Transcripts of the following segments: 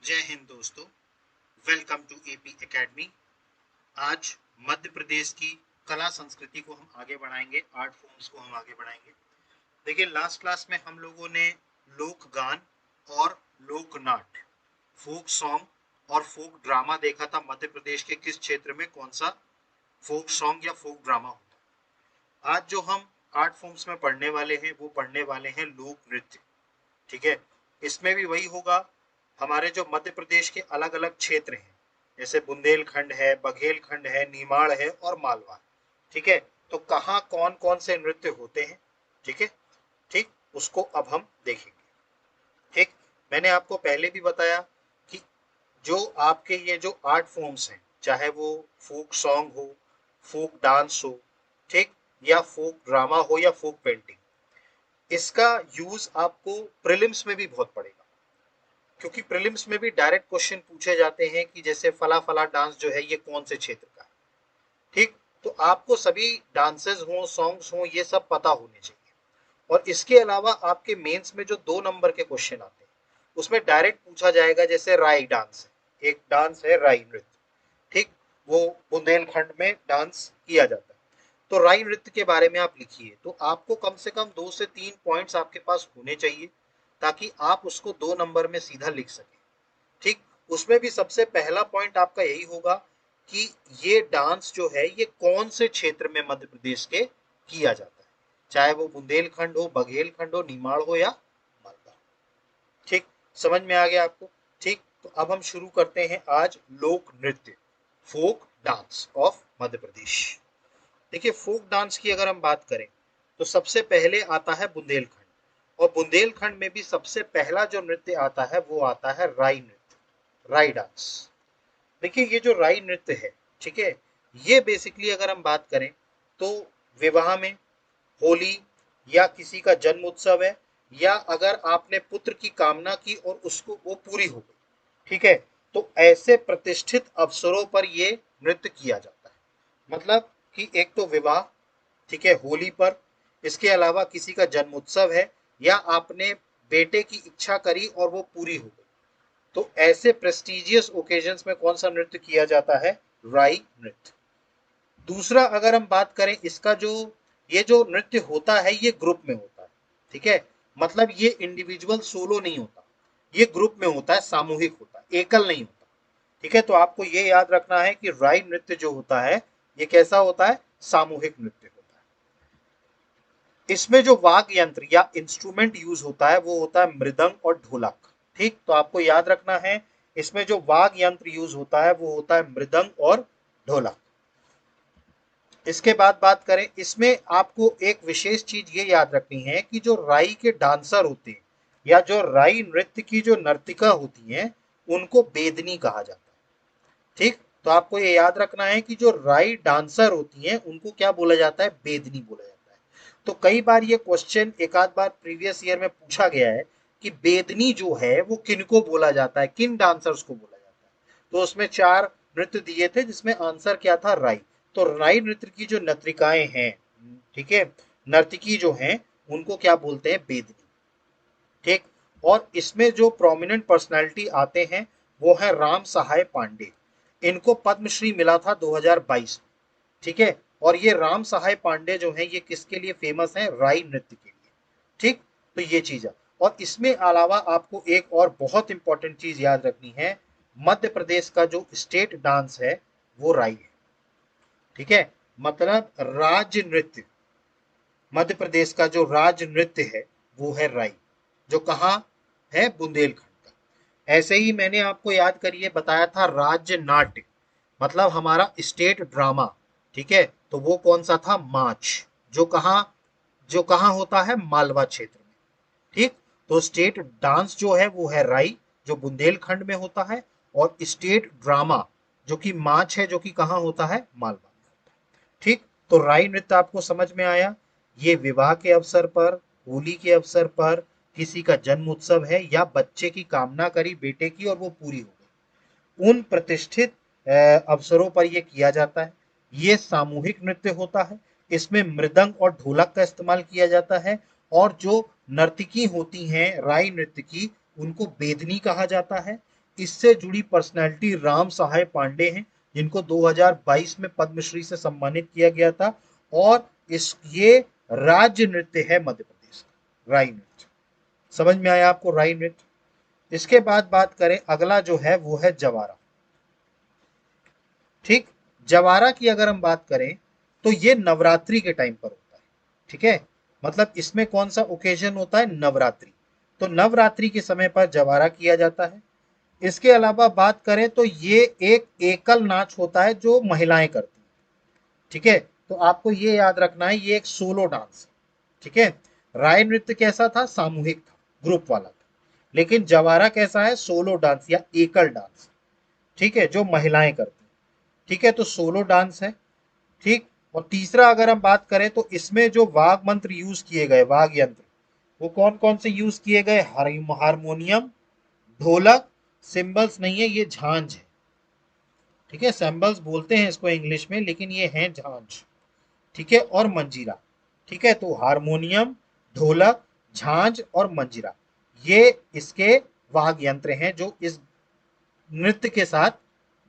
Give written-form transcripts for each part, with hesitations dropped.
जय हिंद दोस्तों। Welcome to AP academy. आज मध्य प्रदेश की कला संस्कृति को हम आगे बढ़ाएंगे, आर्ट फॉर्म्स को हम आगे बढ़ाएंगे। देखिए, लास्ट क्लास में हम लोगों ने लोक गान और लोक नाट्य, फोक सॉन्ग और फोक ड्रामा देखा था। मध्य प्रदेश के किस क्षेत्र में कौन सा फोक सॉन्ग या फोक ड्रामा होता है। आज जो हम आर्ट फॉर्म्स में पढ़ने वाले हैं वो पढ़ने वाले हैं लोक नृत्य। ठीक है, इसमें भी वही होगा। हमारे जो मध्य प्रदेश के अलग अलग क्षेत्र हैं, जैसे बुंदेलखंड है, बघेलखंड है, निमाड़ है और मालवा। ठीक है, तो कहाँ कौन कौन से नृत्य होते हैं। ठीक है, ठीक, उसको अब हम देखेंगे। ठीक, मैंने आपको पहले भी बताया कि जो आपके ये जो आर्ट फॉर्म्स हैं, चाहे वो फोक सॉन्ग हो, फोक डांस हो, ठीक, या फोक ड्रामा हो या फोक पेंटिंग, इसका यूज आपको प्रीलिम्स में भी बहुत पड़ेगा। क्योंकि प्रीलिम्स में भी डायरेक्ट क्वेश्चन पूछे जाते हैं कि जैसे फला फला डांस जो है ये कौन से क्षेत्र का है। ठीक, तो आपको सभी डांसेस हो, सॉन्ग्स हो, ये सब पता होने चाहिए। और इसके अलावा आपके मेंस में जो 2 नंबर के क्वेश्चन आते हैं उसमें डायरेक्ट पूछा जाएगा, जैसे राई डांस है, एक डांस है राई नृत्य। ठीक, वो बुंदेलखंड में डांस किया जाता है। तो राई नृत्य के बारे में आप लिखिए, तो आपको कम से कम 2 से 3 पॉइंट्स आपके पास होने चाहिए, ताकि आप उसको 2 नंबर में सीधा लिख सकें। ठीक, उसमें भी सबसे पहला पॉइंट आपका यही होगा कि ये डांस जो है ये कौन से क्षेत्र में मध्य प्रदेश के किया जाता है, चाहे वो बुंदेलखंड हो, बघेलखंड हो, निमाड़ हो या मालवा। ठीक, समझ में आ गया आपको। ठीक, तो अब हम शुरू करते हैं आज लोक नृत्य, folk dance of Madhya Pradesh. देखिए, फोक डांस की अगर हम बात करें तो सबसे पहले आता है बुंदेलखंड, और बुंदेलखंड में भी सबसे पहला जो नृत्य आता है वो आता है राई नृत्य, राई डांस। देखिए, ये जो राई नृत्य है, ठीक है, ये बेसिकली अगर हम बात करें तो विवाह में, होली, या किसी का जन्म उत्सव है, या अगर आपने पुत्र की कामना की और उसको वो पूरी हो गई, ठीक है, तो ऐसे प्रतिष्ठित अवसरों पर ये नृत्य किया जाता है। मतलब कि एक तो विवाह, ठीक है, होली पर, इसके अलावा किसी का जन्म उत्सव है, या आपने बेटे की इच्छा करी और वो पूरी हो गई, तो ऐसे प्रेस्टिजियस ओकेजन्स में कौन सा नृत्य किया जाता है? राई नृत्य। दूसरा अगर हम बात करें इसका, जो ये जो नृत्य होता है ये ग्रुप में होता है। ठीक है, मतलब ये इंडिविजुअल सोलो नहीं होता, ये ग्रुप में होता है, सामूहिक होता है, एकल नहीं होता। ठीक है, तो आपको ये याद रखना है कि राई नृत्य जो होता है ये कैसा होता है? सामूहिक नृत्य होता है। इसमें जो वाद्य यंत्र या इंस्ट्रूमेंट यूज होता है वो होता है मृदंग और ढोलक। ठीक, तो आपको याद रखना है, इसमें जो वाद्य यंत्र यूज होता है वो होता है मृदंग और ढोलक। इसके बाद बात करें, इसमें आपको एक विशेष चीज ये याद रखनी है कि जो राई के डांसर होते हैं या जो राई नृत्य की जो नर्तिका होती हैं उनको बेदनी कहा जाता है। ठीक, तो आपको ये याद रखना है कि जो राई डांसर होती हैं उनको क्या बोला जाता है? बेदनी बोला जाता है। तो कई बार ये क्वेश्चन एक आध बार प्रीवियस ईयर में पूछा गया है कि बेदनी जो है वो किनको बोला जाता है, किन डांसर्स को बोला जाता है। तो उसमें 4 नृत्य दिए थे जिसमें आंसर क्या था? राई। तो राई नृत्य की जो नर्तिकाएं हैं, ठीक है, नर्तकी जो हैं, उनको क्या बोलते हैं? बेदनी। ठीक, और इसमें जो प्रोमिनेंट पर्सनालिटी आते हैं वो है राम सहाय पांडे। इनको पद्मश्री मिला था 2022 में। ठीक है, और ये राम सहाय पांडे जो है ये किसके लिए फेमस है? राई नृत्य के लिए। ठीक, तो ये चीज है। और इसमें अलावा आपको एक और बहुत इंपॉर्टेंट चीज याद रखनी है, मध्य प्रदेश का जो स्टेट डांस है वो राई है। ठीक है, मतलब राज्य नृत्य, मध्य प्रदेश का जो राज्य नृत्य है वो है राई, जो कहाँ है? बुंदेलखंड का। ऐसे ही मैंने आपको याद करिए बताया था राज्य नाट्य, मतलब हमारा स्टेट ड्रामा। ठीक है, तो वो कौन सा था? मार्च, जो कहाँ होता है? मालवा क्षेत्र में। ठीक, तो स्टेट डांस जो है वो है राई, जो बुंदेलखंड में होता है, और स्टेट ड्रामा जो कि मार्च है, जो कि कहाँ होता है? मालवा में होता है। ठीक, तो राई नृत्य आपको समझ में आया। ये विवाह के अवसर पर, होली के अवसर पर, किसी का जन्म उत्सव है, या बच्चे की कामना करी बेटे की और वो पूरी हो गई, उन प्रतिष्ठित अवसरों पर यह किया जाता है। ये सामूहिक नृत्य होता है, इसमें मृदंग और ढोलक का इस्तेमाल किया जाता है, और जो नर्तकी होती हैं राई नृत्य की उनको बेदनी कहा जाता है। इससे जुड़ी पर्सनैलिटी राम सहाय पांडे हैं, जिनको 2022 में पद्मश्री से सम्मानित किया गया था। और ये राज्य नृत्य है मध्य प्रदेश का, राई नृत्य। समझ में आया आपको, राई नृत्य। इसके बाद बात करें, अगला जो है वो है जवारा। ठीक, जवारा की अगर हम बात करें तो ये नवरात्रि के टाइम पर होता है। ठीक है, मतलब इसमें कौन सा ओकेजन होता है, नवरात्रि। तो नवरात्रि के समय पर जवारा किया जाता है। इसके अलावा बात करें तो ये एक एकल नाच होता है जो महिलाएं करती हैं। ठीक है, तो आपको ये याद रखना है, ये एक सोलो डांस है। ठीक है, राय नृत्य कैसा था, सामूहिक था, ग्रुप वाला था। लेकिन जवारा कैसा है, सोलो डांस या एकल डांस। ठीक है, जो महिलाएं करती हैं। ठीक है, तो सोलो डांस है। ठीक, और तीसरा अगर हम बात करें तो इसमें जो वाग मंत्र यूज किए गए, वाग यंत्र, वो कौन कौन से यूज किए गए, हारमोनियम, ढोलक, सिंबल्स नहीं है, ये झांझ है। ठीक है, सिंबल्स बोलते हैं इसको इंग्लिश में, लेकिन ये है झांझ। ठीक है, और मंजीरा। ठीक है, तो हारमोनियम, ढोलक, झांझ और मंजीरा, ये इसके वाग यंत्र हैं जो इस नृत्य के साथ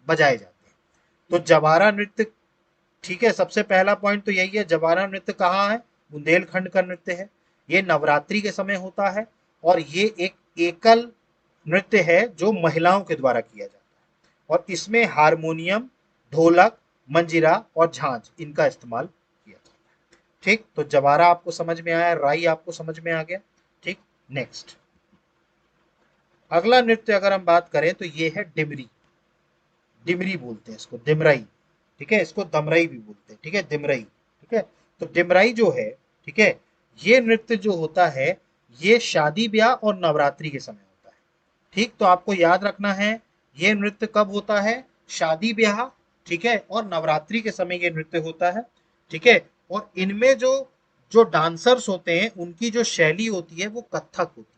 बजाए जाते हैं। तो जवारा नृत्य, ठीक है, सबसे पहला पॉइंट तो यही है, जवारा नृत्य कहाँ है, बुंदेलखंड का नृत्य है। ये नवरात्रि के समय होता है और ये एक एकल नृत्य है जो महिलाओं के द्वारा किया जाता है। और इसमें हारमोनियम, ढोलक, मंजीरा और झांझ, इनका इस्तेमाल किया जाता है। ठीक, तो जवारा आपको समझ में आया, राई आपको समझ में आ गया। ठीक, नेक्स्ट अगला नृत्य अगर हम बात करें तो ये है डिमरी। डिमरी बोलते हैं इसको, दिमराई। ठीक है, इसको दमराई भी बोलते हैं। ठीक है, दिमराई। ठीक है, तो डिमराई जो है, ठीक है, ये नृत्य जो होता है, ये शादी ब्याह और नवरात्रि के समय होता है। ठीक, तो आपको याद रखना है, ये नृत्य कब होता है, शादी ब्याह, ठीक है, और नवरात्रि के समय ये नृत्य होता है। ठीक है, और इनमें जो जो डांसर्स होते हैं उनकी जो शैली होती है वो कथक होती है।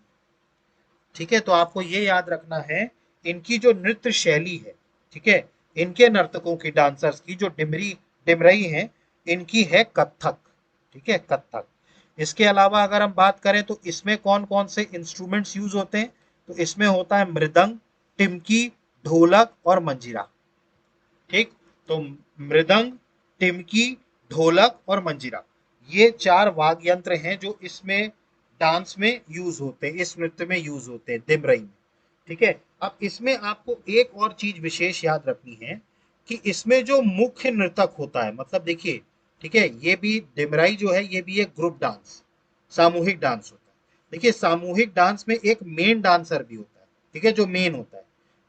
ठीक है, तो आपको ये याद रखना है, इनकी जो नृत्य शैली है, ठीक है, इनके नर्तकों की, डांसर्स की, जो डिमरई हैं, इनकी है कथक। ठीक है, कथक। इसके अलावा अगर हम बात करें तो इसमें कौन कौन से इंस्ट्रूमेंट्स यूज होते हैं, तो इसमें होता है मृदंग, टिमकी, ढोलक और मंजीरा। ठीक, तो मृदंग, टिमकी, ढोलक और मंजीरा, ये चार वाद्य यंत्र हैं जो इसमें डांस में यूज होते हैं, इस नृत्य में यूज होते हैं, दिमरई में। ठीक है, अब इसमें आपको एक और चीज विशेष याद रखनी है कि इसमें जो मुख्य नृतक होता है, मतलब देखिए, ठीक है, ये भी दिमराई जो है ये भी एक ग्रुप डांस, सामूहिक डांस होता है। देखिए, सामूहिक डांस में एक मेन डांसर भी होता है। ठीक है, जो मेन होता है।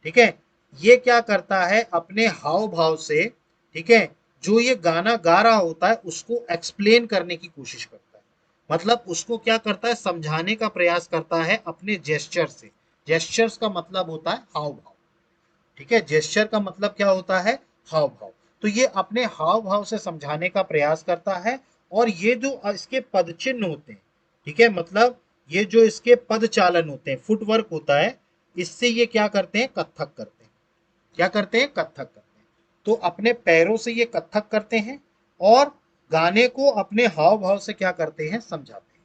ठीक है, ये क्या करता है, अपने हाव भाव से, ठीक है, जो ये गाना गा रहा होता है उसको एक्सप्लेन करने की कोशिश करता है। मतलब उसको क्या करता है, समझाने का प्रयास करता है अपने जेस्चर से। जेस्चर्स का मतलब होता है हाव भाव। ठीक है, जेस्चर का मतलब क्या होता है, हाव भाव। तो ये अपने हाव भाव से समझाने का प्रयास करता है। और ये जो इसके पद चिन्ह होते हैं, ठीक है, मतलब ये जो इसके पद चालन होते हैं, फुटवर्क होता है, इससे ये क्या करते हैं, कथक करते हैं। क्या करते हैं, कथक करते हैं। तो अपने पैरों से ये कथक करते हैं और गाने को अपने हाव भाव से क्या करते हैं, समझाते हैं।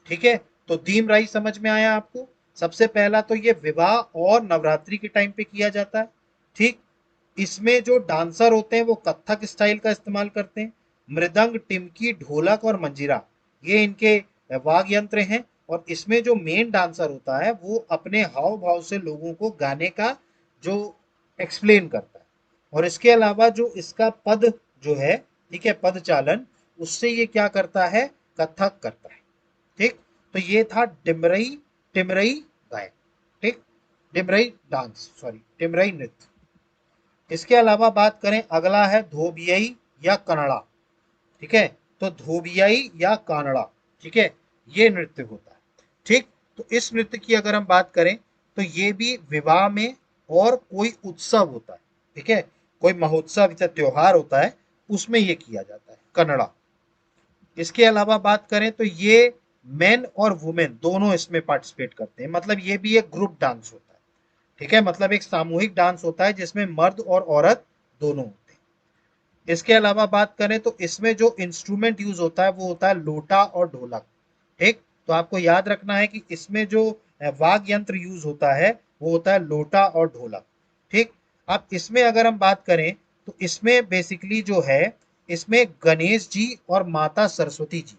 ठीक है, तो दीम राई समझ में आया आपको। सबसे पहला तो ये विवाह और नवरात्रि के टाइम पे किया जाता है। ठीक, इसमें जो डांसर होते हैं वो कथक स्टाइल का इस्तेमाल करते हैं। मृदंग, टिमकी, ढोलक और मंजीरा, ये इनके वाद्य यंत्र हैं। और इसमें जो मेन डांसर होता है वो अपने हाव भाव से लोगों को गाने का जो एक्सप्लेन करता है। और इसके अलावा जो इसका पद जो है, ठीक है, पद चालन, उससे ये क्या करता है, कथक करता है। ठीक, तो ये था डिमरई, टिमरई गायन। ठीक, डिमरई डांस, सॉरी, डिमरई नृत्य। इसके अलावा बात करें, अगला है धोबियई या कन्नड़ा। ठीक है, तो धोबियाई या कानड़ा, ठीक है, ये नृत्य होता है। ठीक, तो इस नृत्य की अगर हम बात करें तो ये भी विवाह में और कोई उत्सव होता है, ठीक है, कोई महोत्सव या त्योहार होता है, उसमें ये किया जाता है, कन्नड़ा। इसके अलावा बात करें तो ये मेन और वुमेन दोनों इसमें पार्टिसिपेट करते हैं, मतलब ये भी एक ग्रुप डांस होता है। ठीक है, मतलब एक सामूहिक डांस होता है जिसमें मर्द और औरत दोनों होते हैं। इसके अलावा बात करें तो इसमें जो इंस्ट्रूमेंट यूज होता है वो होता है लोटा और ढोलक। ठीक, तो आपको याद रखना है कि इसमें जो वाद्य यंत्र यूज होता है वो होता है लोटा और ढोलक। ठीक, अब इसमें अगर हम बात करें तो इसमें बेसिकली जो है, इसमें गणेश जी और माता सरस्वती जी,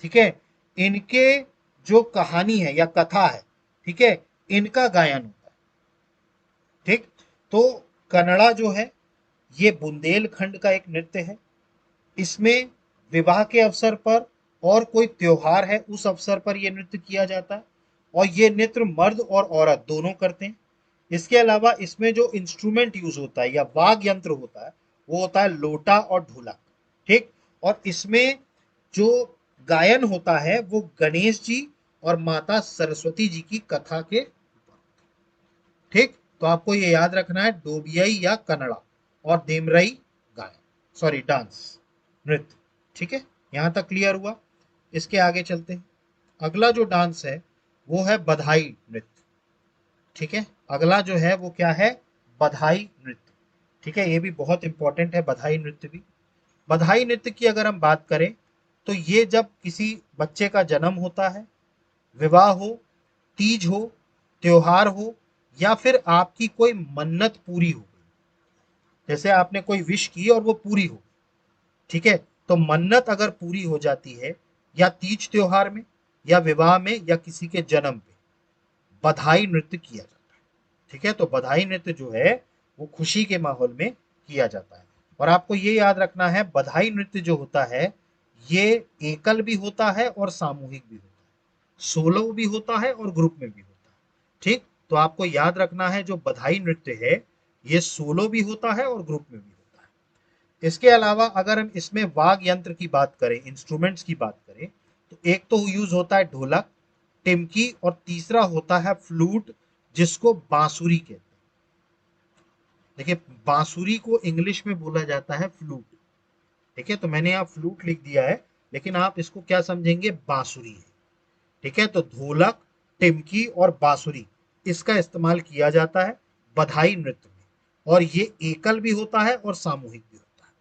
ठीक है, इनके जो कहानी है या कथा है, ठीक है, इनका गायन होता है। ठीक, तो कन्नड़ा जो है ये बुंदेलखंड का एक नृत्य है। इसमें विवाह के अवसर पर और कोई त्योहार है उस अवसर पर यह नृत्य किया जाता है, और ये नृत्य मर्द और औरत दोनों करते हैं। इसके अलावा इसमें जो इंस्ट्रूमेंट यूज होता है या वाद्य यंत्र होता है वो होता है लोटा और ढोलक। ठीक, और इसमें जो गायन होता है वो गणेश जी और माता सरस्वती जी की कथा के। ठीक, तो आपको ये याद रखना है, डोबियाई या कन्नड़ा और देमरई गायन, सॉरी डांस, नृत्य। ठीक है, यहां तक क्लियर हुआ। इसके आगे चलते हैं। अगला जो डांस है वो है बधाई नृत्य। ठीक है, अगला जो है वो क्या है, बधाई नृत्य। ठीक है, ये भी बहुत इंपॉर्टेंट है बधाई नृत्य भी। बधाई नृत्य की अगर हम बात करें तो ये जब किसी बच्चे का जन्म होता है, विवाह हो, तीज हो, त्योहार हो, या फिर आपकी कोई मन्नत पूरी हो, जैसे आपने कोई विश की और वो पूरी हो, ठीक है, तो मन्नत अगर पूरी हो जाती है या तीज त्योहार में या विवाह में या किसी के जन्म पे, बधाई नृत्य किया जाता है। ठीक है, तो बधाई नृत्य जो है वो खुशी के माहौल में किया जाता है। और आपको ये याद रखना है, बधाई नृत्य जो होता है ये एकल भी होता है और सामूहिक भी होता है, सोलो भी होता है और ग्रुप में भी होता है। ठीक, तो आपको याद रखना है जो बधाई नृत्य है ये सोलो भी होता है और ग्रुप में भी होता है। इसके अलावा अगर हम इसमें वाद्य यंत्र की बात करें, इंस्ट्रूमेंट्स की बात करें, तो एक तो यूज होता है ढोलक, टिमकी, और तीसरा होता है फ्लूट, जिसको बांसुरी कहते हैं। देखिए, बांसुरी को इंग्लिश में बोला जाता है फ्लूट। ठीक है, तो मैंने यहाँ फ्लूट लिख दिया है, लेकिन आप इसको क्या समझेंगे, बांसुरी है। ठीक है, तो ढोलक, टिमकी और बांसुरी, इसका इस्तेमाल किया जाता है बधाई नृत्य में, और ये एकल भी होता है और सामूहिक भी होता है।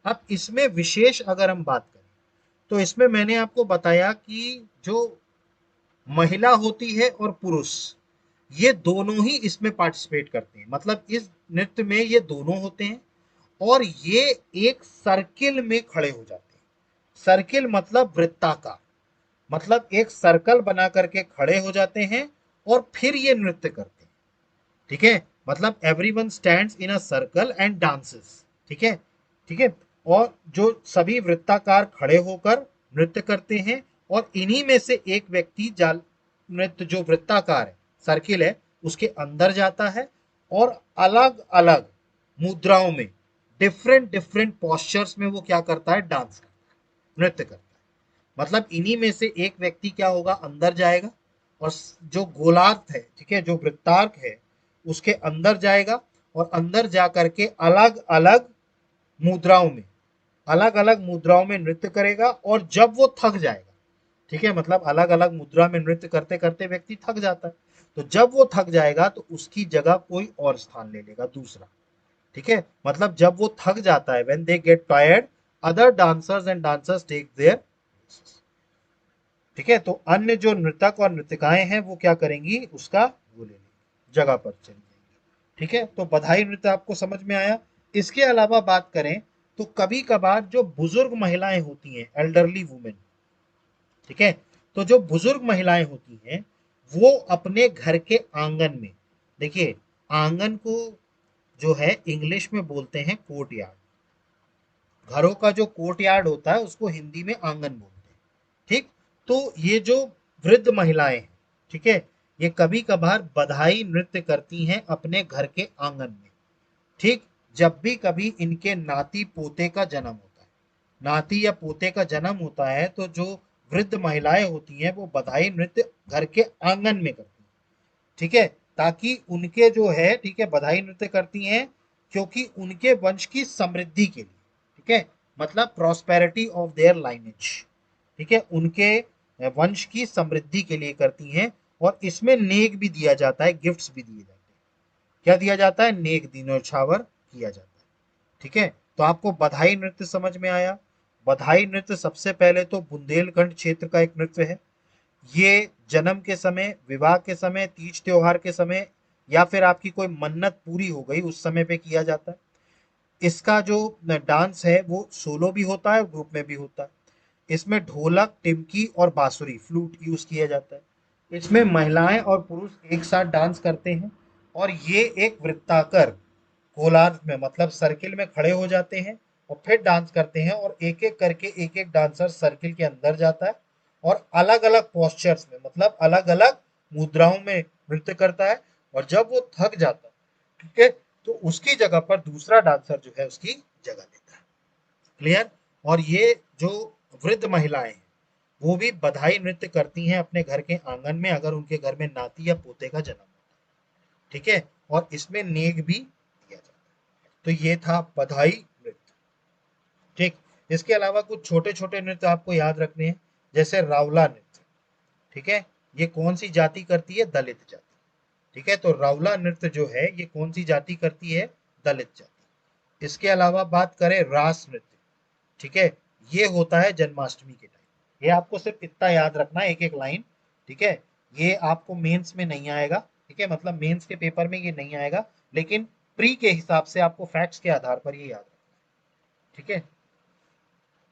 अब इसमें विशेष अगर हम बात करें तो इसमें मैंने आपको बताया कि जो महिला होती है और पुरुष, ये दोनों ही इसमें पार्टिसिपेट करते हैं, मतलब इस नृत्य में ये दोनों होते हैं, और ये एक सर्किल में खड़े हो जाते हैं। सर्किल मतलब वृत्ताकार, मतलब एक सर्कल बना करके खड़े हो जाते हैं और फिर ये नृत्य करते हैं। ठीक है, मतलब everyone stands in a circle and dances. ठीक है, ठीक है, और जो सभी वृत्ताकार खड़े होकर नृत्य करते हैं, और इन्हीं में से एक व्यक्ति जाल नृत्य जो वृत्ताकार है, सर्किल है, उसके अंदर जाता है और अलग अलग मुद्राओं में, डिफरेंट डिफरेंट पॉस्चर्स में वो क्या करता है, डांस करता है, नृत्य करता है। मतलब इन्हीं में से एक व्यक्ति क्या होगा, अंदर जाएगा, और जो गोलार्थ है, ठीक है, जो वृत्तार्क है, उसके अंदर जाएगा, और अंदर जा करके अलग अलग मुद्राओं में, अलग अलग मुद्राओं में नृत्य करेगा। और जब वो थक जाएगा, ठीक है, मतलब अलग अलग मुद्रा में नृत्य करते करते व्यक्ति थक जाता है, तो जब वो थक जाएगा तो उसकी जगह कोई और स्थान ले लेगा, दूसरा। ठीक है, मतलब जब वो थक जाता है, when they get tired, other dancers and dancers take there. ठीक है, तो अन्य जो नृतक और नृत्यकाएं हैं वो क्या करेंगी, उसका वो ले लेंगी, जगह पर चली जाएंगी। ठीक है, तो बधाई नृत्य आपको समझ में आया। इसके अलावा बात करें तो कभी कभार जो बुजुर्ग महिलाएं होती हैं, एल्डरली वुमेन, ठीक है, तो जो बुजुर्ग महिलाएं होती हैं वो अपने घर के आंगन में, देखिए, आंगन को जो है इंग्लिश में बोलते हैं कोर्ट यार्ड। घरों का जो कोर्ट यार्ड होता है उसको हिंदी में आंगन बोलते हैं। ठीक, तो ये जो वृद्ध महिलाएं हैं, ठीक है, ये कभी कभार बधाई नृत्य करती हैं अपने घर के आंगन में। ठीक, जब भी कभी इनके नाती पोते का जन्म होता है, नाती या पोते का जन्म होता है, तो जो वृद्ध महिलाएं होती हैं वो बधाई नृत्य घर के आंगन में करती हैं। ठीक है, ताकि उनके जो है, ठीक है, बधाई नृत्य करती हैं क्योंकि उनके वंश की समृद्धि के लिए, ठीक है, मतलब प्रॉस्पेरिटी ऑफ देयर लाइनेज, ठीक है, उनके वंश की समृद्धि के लिए करती हैं। और इसमें नेक भी दिया जाता है, गिफ्ट्स भी दिए जाते हैं। क्या दिया जाता है, नेक, न्योछावर किया जाता है। ठीक है, तो आपको बधाई नृत्य समझ में आया। बधाई नृत्य सबसे पहले तो बुंदेलखंड क्षेत्र का एक नृत्य है। ये जन्म के समय, विवाह के समय, तीज त्योहार के समय या फिर आपकी कोई मन्नत पूरी हो गई उस समय पे किया जाता है। इसका जो डांस है वो सोलो भी होता है और ग्रुप में भी होता है। इसमें ढोलक, टिमकी और बांसुरी, फ्लूट यूज किया जाता है। इसमें महिलाएं और पुरुष एक साथ डांस करते हैं और ये एक वृत्ताकार गोलार्ध में मतलब सर्किल में खड़े हो जाते हैं और फिर डांस करते हैं और एक एक करके एक एक डांसर सर्किल के अंदर जाता है और अलग अलग पोस्चर्स में मतलब अलग अलग मुद्राओं में नृत्य करता है। और जब वो थक जाता है, ठीक है, तो उसकी जगह पर दूसरा डांसर जो है उसकी जगह लेता है। क्लियर। और ये जो वृद्ध महिलाएं हैं वो भी बधाई नृत्य करती हैं अपने घर के आंगन में अगर उनके घर में नाती या पोते का जन्म होता है। ठीक है। और इसमें नेग भी दिया जाता है। तो ये था बधाई नृत्य। ठीक। इसके अलावा कुछ छोटे छोटे नृत्य आपको याद रखने हैं, जैसे रावला नृत्य। ठीक है। ये कौन सी जाति करती है? दलित जाति। ठीक है। तो रावला नृत्य जो है ये कौन सी जाति करती है? दलित जाति। इसके अलावा बात करें रास नृत्य। ठीक है। ये होता है जन्माष्टमी के टाइम। ये आपको सिर्फ इतना याद रखना है, एक एक लाइन। ठीक है। ये आपको मेंस में नहीं आएगा। ठीक है, मतलब मेंस के पेपर में ये नहीं आएगा, लेकिन प्री के हिसाब से आपको फैक्ट्स के आधार पर ये याद रखना है। ठीक है।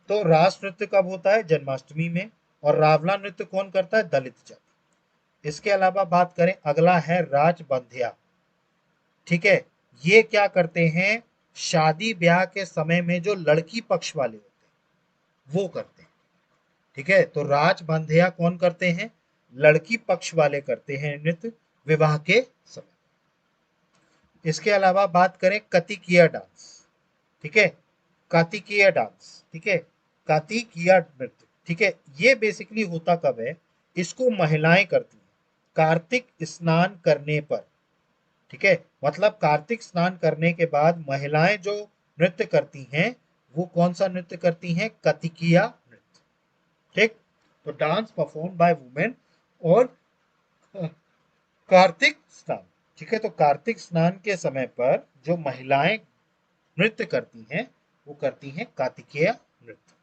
तो रास नृत्य कब होता है? जन्माष्टमी में। और रावला नृत्य कौन करता है? दलित जाति। इसके अलावा बात करें, अगला है राज बंधिया। ठीक है। ये क्या करते हैं? शादी ब्याह के समय में जो लड़की पक्ष वाले होते हैं वो करते हैं। ठीक है। तो राज बंधिया कौन करते हैं? लड़की पक्ष वाले करते हैं नृत्य विवाह के समय। इसके अलावा बात करें कतिकिया डांस। ठीक है। कार्तिकीय डांस। ठीक है। कार्तिकीय नृत्य। ठीक है। ये बेसिकली होता कब है? इसको महिलाएं करती हैं कार्तिक स्नान करने पर। ठीक है। मतलब कार्तिक स्नान करने के बाद महिलाएं जो नृत्य करती हैं वो कौन सा नृत्य करती हैं? कतिकिया नृत्य। ठीक। तो डांस परफॉर्म बाय वुमेन और कार्तिक स्नान। ठीक है। तो कार्तिक स्नान के समय पर जो महिलाएं नृत्य करती हैं वो करती हैं कार्तिकेय नृत्य।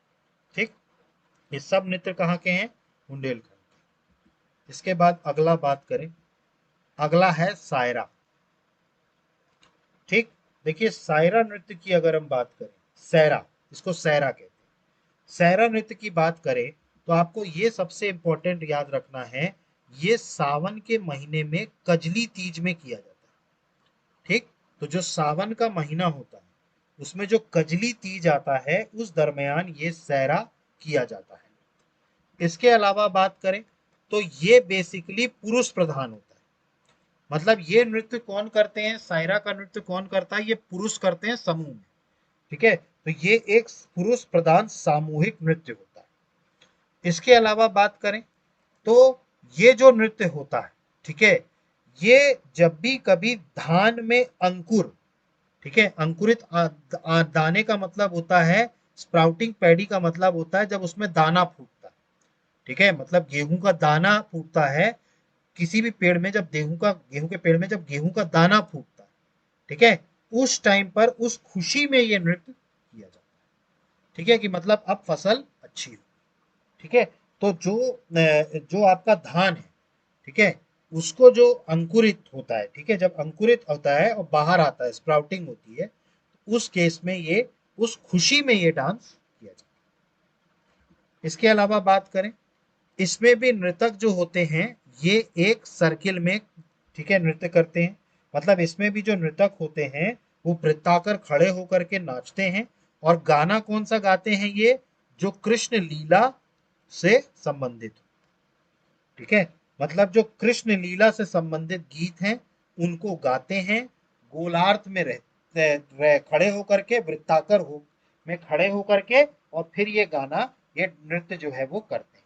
ठीक। ये सब नृत्य कहाँ के हैं? बुंदेलखंड के। इसके बाद अगला बात करें, अगला है सायरा। ठीक। देखिए सायरा नृत्य की अगर हम बात करें, सैरा, इसको सैरा कहते हैं। सैरा नृत्य की बात करें तो आपको ये सबसे इंपॉर्टेंट याद रखना है, ये सावन के महीने में कजली तीज में किया जाता है। ठीक। तो जो सावन का महीना होता है उसमें जो कजली तीज आता है उस दरमियान ये सैरा किया जाता है। इसके अलावा बात करें तो ये बेसिकली पुरुष प्रधान होता है। मतलब ये नृत्य कौन करते हैं? सायरा का नृत्य कौन करता है? ये पुरुष करते हैं समूह में। ठीक है। तो ये एक पुरुष प्रधान सामूहिक नृत्य होता है। इसके अलावा बात करें तो ये जो नृत्य होता है, ठीक है, ये जब भी कभी धान में अंकुर, ठीक है, अंकुरित दाने का मतलब होता है, स्प्राउटिंग पैडी का मतलब होता है जब उसमें दाना फूटता है। ठीक है। मतलब गेहूं का दाना फूटता है किसी भी पेड़ में, जब गेहूं के पेड़ में जब गेहूं का दाना फूटता है, ठीक है, उस टाइम पर उस खुशी में ये नृत्य किया जाता है। ठीक है, कि मतलब अब फसल अच्छी हो। ठीक है। तो जो आपका धान है, ठीक है, उसको जो अंकुरित होता है, ठीक है, जब अंकुरित होता है और बाहर आता है, स्प्राउटिंग होती है, उस केस में ये, उस खुशी में ये डांस किया जाता है। इसके अलावा बात करें, इसमें भी नृतक जो होते हैं ये एक सर्किल में, ठीक है, नृत्य करते हैं। मतलब इसमें भी जो नृतक होते हैं वो वृत्ताकर खड़े होकर के नाचते हैं और गाना कौन सा गाते हैं? ये जो कृष्ण लीला से संबंधित। ठीक है। मतलब जो कृष्ण लीला से संबंधित गीत हैं उनको गाते हैं, गोलार्थ में खड़े होकर के, वृत्ताकर हो में खड़े होकर के, और फिर ये गाना, ये नृत्य जो है वो करते हैं।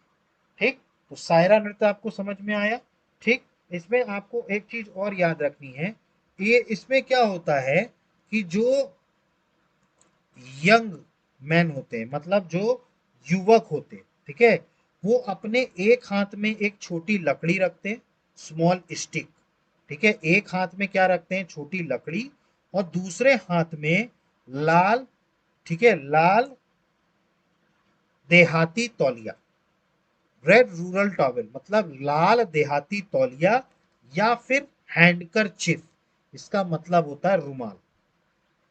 ठीक। तो सायरा नृत्य आपको समझ में आया। ठीक। इसमें आपको एक चीज और याद रखनी है, ये इसमें क्या होता है कि जो यंग मैन होते हैं, मतलब जो युवक होते हैं, ठीक है, वो अपने एक हाथ में एक छोटी लकड़ी रखते हैं, स्मॉल स्टिक। ठीक है। एक हाथ में क्या रखते हैं? छोटी लकड़ी। और दूसरे हाथ में लाल, ठीक है, लाल देहाती तौलिया, रेड रूरल टॉवेल, मतलब लाल देहाती तौलिया, या फिर हैंडकरचिफ, इसका मतलब होता है रुमाल।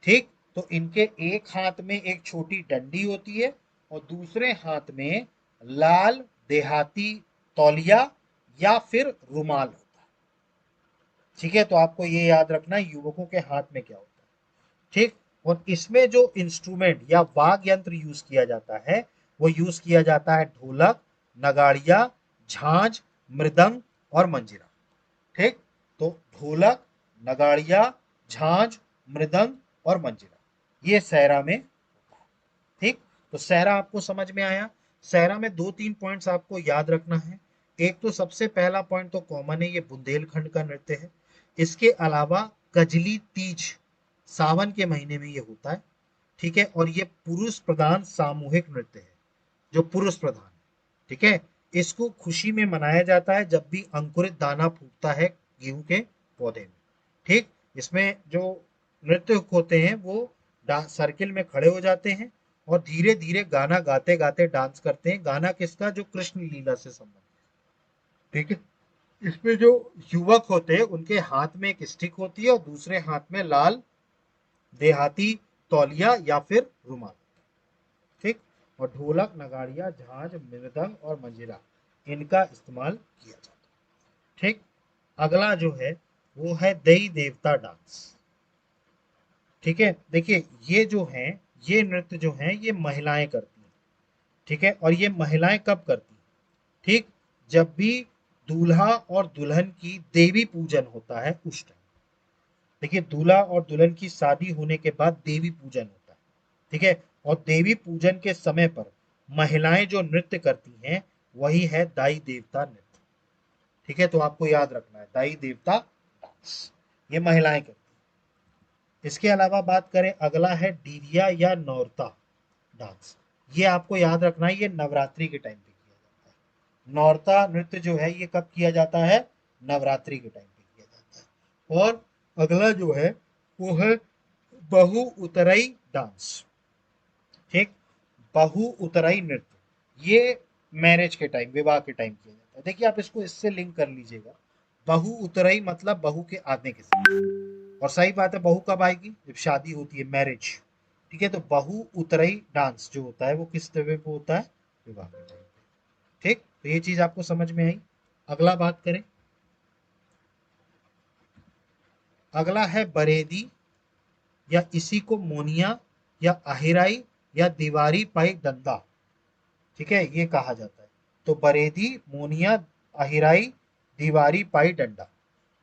ठीक, तो इनके एक हाथ में एक छोटी डंडी होती है और दूसरे हाथ में लाल देहाती तौलिया या फिर रुमाल होता है। ठीक है, तो आपको ये याद रखना है युवकों के हाथ में क्या होता है। ठीक, और इसमें जो इंस्ट्रूमेंट या वाद्य यंत्र यूज किया जाता है वो यूज किया जाता है ढोलक, नगाड़िया, झांझ, मृदंग और मंजीरा। ठीक, तो ढोलक, नगाड़िया, झांझ, मृदंग और मंजीरा ये सहरा में होता है। ठीक, तो सहरा आपको समझ में आया। सहरा में दो तीन पॉइंट्स आपको याद रखना है। एक तो सबसे पहला पॉइंट तो कॉमन है, ये बुंदेलखंड का नृत्य है। इसके अलावा कजली तीज सावन के महीने में ये होता है। ठीक है, और ये पुरुष प्रधान सामूहिक नृत्य है, जो पुरुष प्रधान है। ठीक है, इसको खुशी में मनाया जाता है जब भी अंकुरित दाना फूटता है गेहूं के पौधे में। ठीक, इसमें जो नृत्य होते हैं वो सर्किल में खड़े हो जाते हैं और धीरे धीरे गाना गाते गाते डांस करते हैं। गाना किसका? जो कृष्ण लीला से संबंधित। ठीक है, इसमें जो युवक होते हैं उनके हाथ में एक स्टिक होती है और दूसरे हाथ में लाल देहाती तौलिया या फिर रुमाल। ठीक, और ढोलक, नगाड़िया, झांझ, मृदंग और मंजीरा इनका इस्तेमाल किया जाता है। ठीक, अगला जो है वो है देई देवता डांस। ठीक है, देखिए ये जो है, ये नृत्य जो है ये महिलाएं करती हैं। ठीक है, और ये महिलाएं कब करती हैं? ठीक, जब भी दूल्हा और दुल्हन की देवी पूजन होता है उस टाइम। देखिए दूल्हा और दुल्हन की शादी होने के बाद देवी पूजन होता है। ठीक है, और देवी पूजन के समय पर महिलाएं जो नृत्य करती हैं वही है दाई देवता नृत्य। ठीक है, तो आपको याद रखना है दाई देवता डांस, ये महिलाएं करती हैं। इसके अलावा बात करें, अगला है डीरिया या नौरता डांस। ये आपको याद रखना है, ये नवरात्रि के टाइम पे किया जाता है। नौरता नृत्य जो है ये कब किया जाता है? नवरात्रि के टाइम पे किया जाता है। और अगला जो है वो है बहु उतरई डांस। ठीक, बहु उतराई नृत्य ये मैरिज के टाइम, विवाह के टाइम किया जाता है। देखिए आप इसको इससे लिंक कर लीजिएगा, बहु उतराई मतलब बहू के आने के समय। और सही बात है, बहू कब आएगी? जब शादी होती है, मैरिज। ठीक है, तो बहु उतराई डांस जो होता है वो किस तरह पे होता है? विवाह के टाइम पे। ठीक, तो ये चीज आपको समझ में आई। अगला बात करें, अगला है बरेदी या इसी को मोनिया या अहिराई या दीवारी पाई दंदा। ठीक है, ये कहा जाता है। तो बरेदी, मोनिया, अहिराई, दीवारी पाई डंडा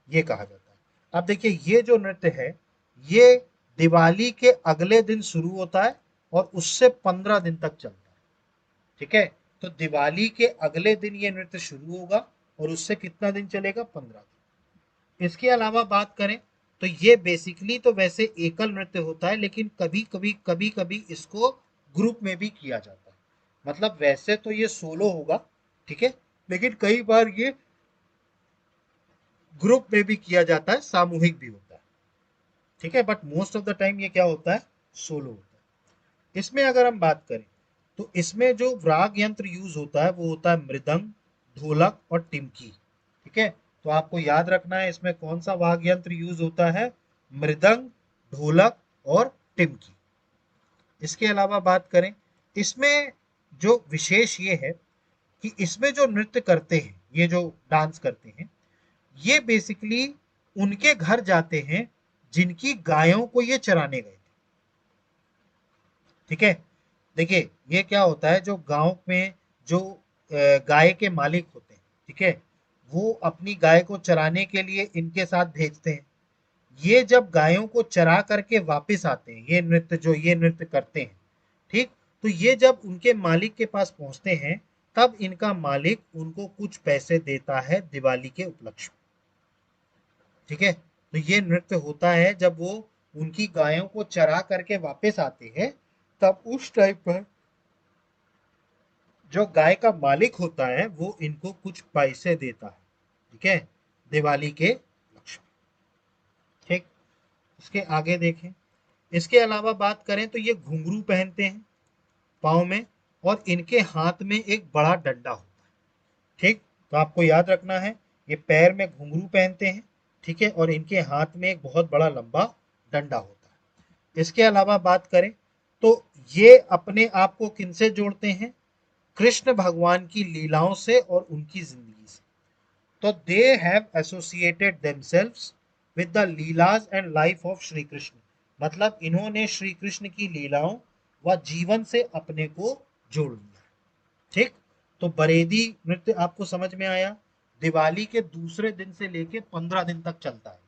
ये कहा जाता है। अब देखिए ये जो नृत्य है ये दिवाली के अगले दिन शुरू होता है और उससे 15 दिन तक चलता है। ठीक है, तो दिवाली के अगले दिन ये नृत्य शुरू होगा और उससे कितना दिन चलेगा? 15 दिन। इसके अलावा बात करें तो ये बेसिकली तो वैसे एकल नृत्य होता है, लेकिन कभी कभी इसको ग्रुप में भी किया जाता है। मतलब वैसे तो ये सोलो होगा, ठीक है, लेकिन कई बार ये ग्रुप में भी किया जाता है, सामूहिक भी होता है। ठीक है, but most of the time ये क्या होता है? सोलो होता है। इसमें अगर हम बात करें तो इसमें जो राग यंत्र यूज होता है वो होता है मृदंग, ढोलक और टिमकी। ठीक है, तो आपको याद रखना है इसमें कौन सा वाद्य यंत्र यूज होता है? मृदंग, ढोलक और टिमकी। इसके अलावा बात करें, इसमें जो विशेष ये है कि इसमें जो नृत्य करते हैं, ये जो डांस करते हैं, ये बेसिकली उनके घर जाते हैं जिनकी गायों को ये चराने गए थे। ठीक है, देखिए ये क्या होता है, जो गांव में जो गाय के मालिक होते हैं, ठीक है, वो अपनी गाय को चराने के लिए इनके साथ भेजते हैं। ये जब गायों को चरा करके वापस आते हैं, ये नृत्य करते हैं, ठीक, तो ये जब उनके मालिक के पास पहुंचते हैं तब इनका मालिक उनको कुछ पैसे देता है दिवाली के उपलक्ष्य में। ठीक है, तो ये नृत्य होता है जब वो उनकी गायों को चरा करके वापस आते हैं, तब उस टाइम पर जो गाय का मालिक होता है वो इनको कुछ पैसे देता है। ठीक है, दिवाली के लक्ष्य में। ठीक, इसके आगे देखें, इसके अलावा बात करें तो ये घुंघरू पहनते हैं पाँव में और इनके हाथ में एक बड़ा डंडा होता है। ठीक, तो आपको याद रखना है ये पैर में घुंघरू पहनते हैं। ठीक है, और इनके हाथ में एक बहुत बड़ा लंबा डंडा होता है। इसके अलावा बात करें तो ये अपने आप को किनसे जोड़ते हैं? कृष्ण भगवान की लीलाओं से और उनकी जिंदगी से। तो they have associated themselves with the लीलाज and life of Shri Krishna, मतलब इन्होंने श्री कृष्ण की लीलाओं व जीवन से अपने को जोड़ लिया। ठीक, तो बरेदी नृत्य आपको समझ में आया। दिवाली के दूसरे दिन से लेके 15 दिन तक चलता है।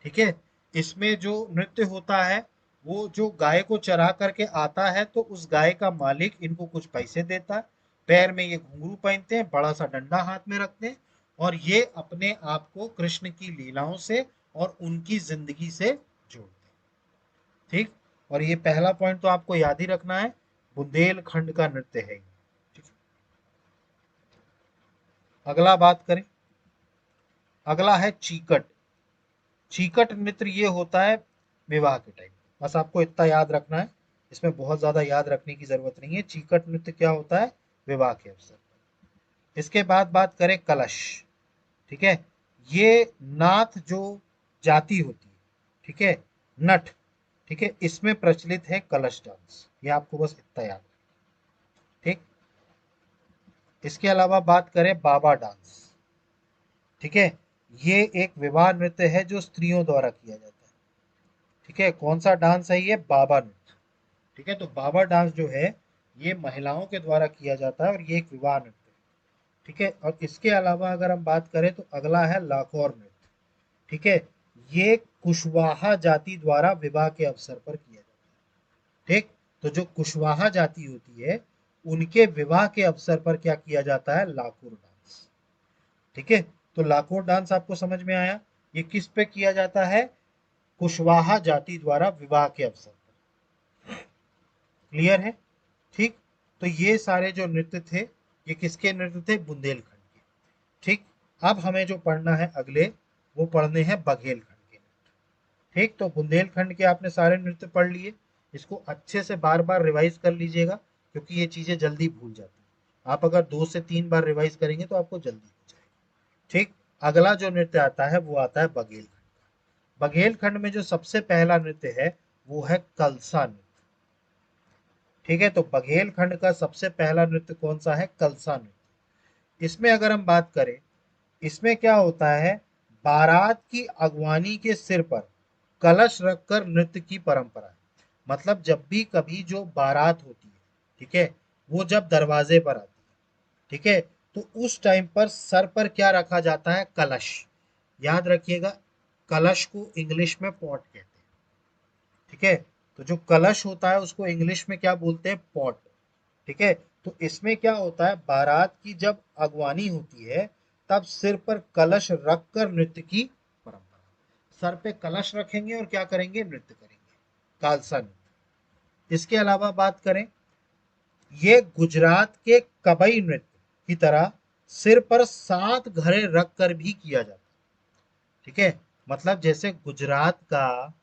ठीक है, इसमें जो नृत्य होता है वो जो गाय को चरा करके आता है तो उस गाय का मालिक इनको कुछ पैसे देता है, पैर में ये घुंघरू पहनते हैं, बड़ा सा डंडा हाथ में रखते हैं और ये अपने आप को कृष्ण की लीलाओं से और उनकी जिंदगी से जोड़ते हैं। ठीक, और ये पहला पॉइंट तो आपको याद ही रखना है, बुंदेलखंड का नृत्य है। ठीक, अगला बात करें, अगला है चीकट। चीकट नृत्य ये होता है विवाह के टाइम, बस आपको इतना याद रखना है, इसमें बहुत ज्यादा याद रखने की जरूरत नहीं है। चीकट नृत्य क्या होता है? विवाह के अवसर पर। इसके बाद बात करें कलश। ठीक है, ये नाथ जो जाति होती है, ठीक है, नट, ठीक है, इसमें प्रचलित है कलश डांस, ये आपको बस इतना याद है। ठीक, इसके अलावा बात करें बाबा डांस। ठीक है, ये एक विवाह नृत्य है जो स्त्रियों द्वारा किया जाता है। ठीक है, कौन सा डांस है ये? बाबा नृत्य। ठीक है, तो बाबा डांस जो है ये महिलाओं के द्वारा किया जाता है और ये एक विवाह नृत्य है। ठीक है, और इसके अलावा अगर हम बात करें तो अगला है लाखौर नृत्य। ठीक है, ये कुशवाहा जाति द्वारा विवाह के अवसर पर किया जाता है। ठीक, तो जो कुशवाहा जाति होती है उनके विवाह के अवसर पर क्या किया जाता है? लाखोर डांस। ठीक है, तो लाखोर डांस आपको समझ में आया, ये किस पे किया जाता है? कुशवाहा जाति द्वारा विवाह के अवसर पर। क्लियर है? ठीक, तो ये सारे जो नृत्य थे ये किसके नृत्य थे? बुंदेलखंड के। ठीक, अब हमें जो पढ़ना है अगले, वो पढ़ने हैं बघेलखंड के नृत्य। ठीक, तो बुंदेलखंड के आपने सारे नृत्य पढ़ लिए, इसको अच्छे से बार बार रिवाइज कर लीजिएगा क्योंकि ये चीजें जल्दी भूल जाती हैं। आप अगर 2 से 3 बार रिवाइज करेंगे तो आपको जल्दी हो जाएगा। ठीक, अगला जो नृत्य आता है वो आता है बघेलखंड। बघेलखंड में जो सबसे पहला नृत्य है वो है कलसा नृत्य। ठीक है, तो बघेलखंड का सबसे पहला नृत्य कौन सा है? कलसा नृत्य। इसमें अगर हम बात करें, इसमें क्या होता है? बारात की अगवानी के सिर पर कलश रखकर नृत्य की परंपरा है। मतलब जब भी कभी जो बारात होती है, ठीक है, वो जब दरवाजे पर आती है, ठीक है, तो उस टाइम पर सर पर क्या रखा जाता है? कलश। याद रखिएगा, कलश को इंग्लिश में पॉट कहते हैं। ठीक है, तो जो कलश होता है उसको इंग्लिश में क्या बोलते हैं? पॉट। ठीक है, तो इसमें क्या होता है? बारात की जब अगवानी होती है तब सिर पर कलश रखकर नृत्य की परंपरा। सर पे कलश रखेंगे और क्या करेंगे? नृत्य करेंगे, खालसा नृत्य। इसके अलावा बात करें, ये गुजरात के कबई नृत्य की तरह सिर पर 7 घड़े रख कर भी किया जाता है। ठीक है, मतलब जैसे गुजरात का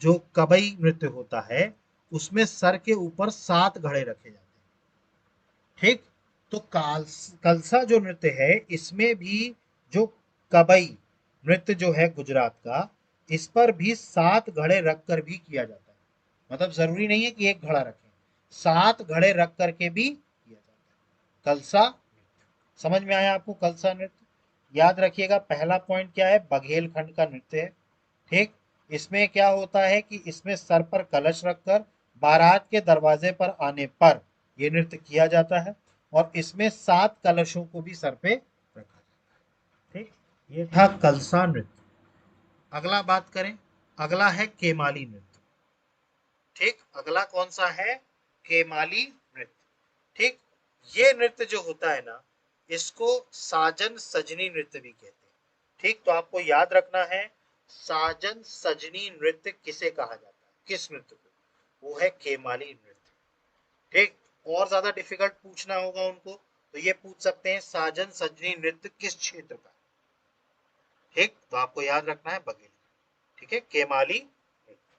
जो कबई नृत्य होता है उसमें सर के ऊपर 7 घड़े रखे जाते हैं। ठीक, तो कलसा जो नृत्य है इसमें भी जो कबई नृत्य जो है गुजरात का, इस पर भी 7 घड़े रख कर भी किया जाता है। मतलब जरूरी नहीं है कि एक घड़ा रखें, 7 घड़े रख करके भी किया जाता है कलसा नृत्य। समझ में आया आपको कलसा नृत्य? याद रखिएगा, पहला पॉइंट क्या है? बघेलखंड का नृत्य है। ठीक, इसमें क्या होता है कि इसमें सर पर कलश रखकर बारात के दरवाजे पर आने पर यह नृत्य किया जाता है और इसमें 7 कलशों को भी सर पे रखा जाता है। ठीक, ये था कलसा नृत्य। अगला बात करें, अगला है केमाली नृत्य। ठीक, अगला कौन सा है? केमाली नृत्य। ठीक, ये नृत्य जो होता है ना, इसको साजन सजनी नृत्य भी कहते हैं। ठीक, तो आपको याद रखना है, साजन सजनी नृत्य किसे कहा जाता है? किस नृत्य को? वो है केमाली नृत्य। ठीक, और ज्यादा डिफिकल्ट पूछना होगा उनको तो ये पूछ सकते हैं, साजन सजनी नृत्य किस क्षेत्र का? ठीक, तो आपको याद रखना है बघेल। ठीक है, केमाली नृत्य।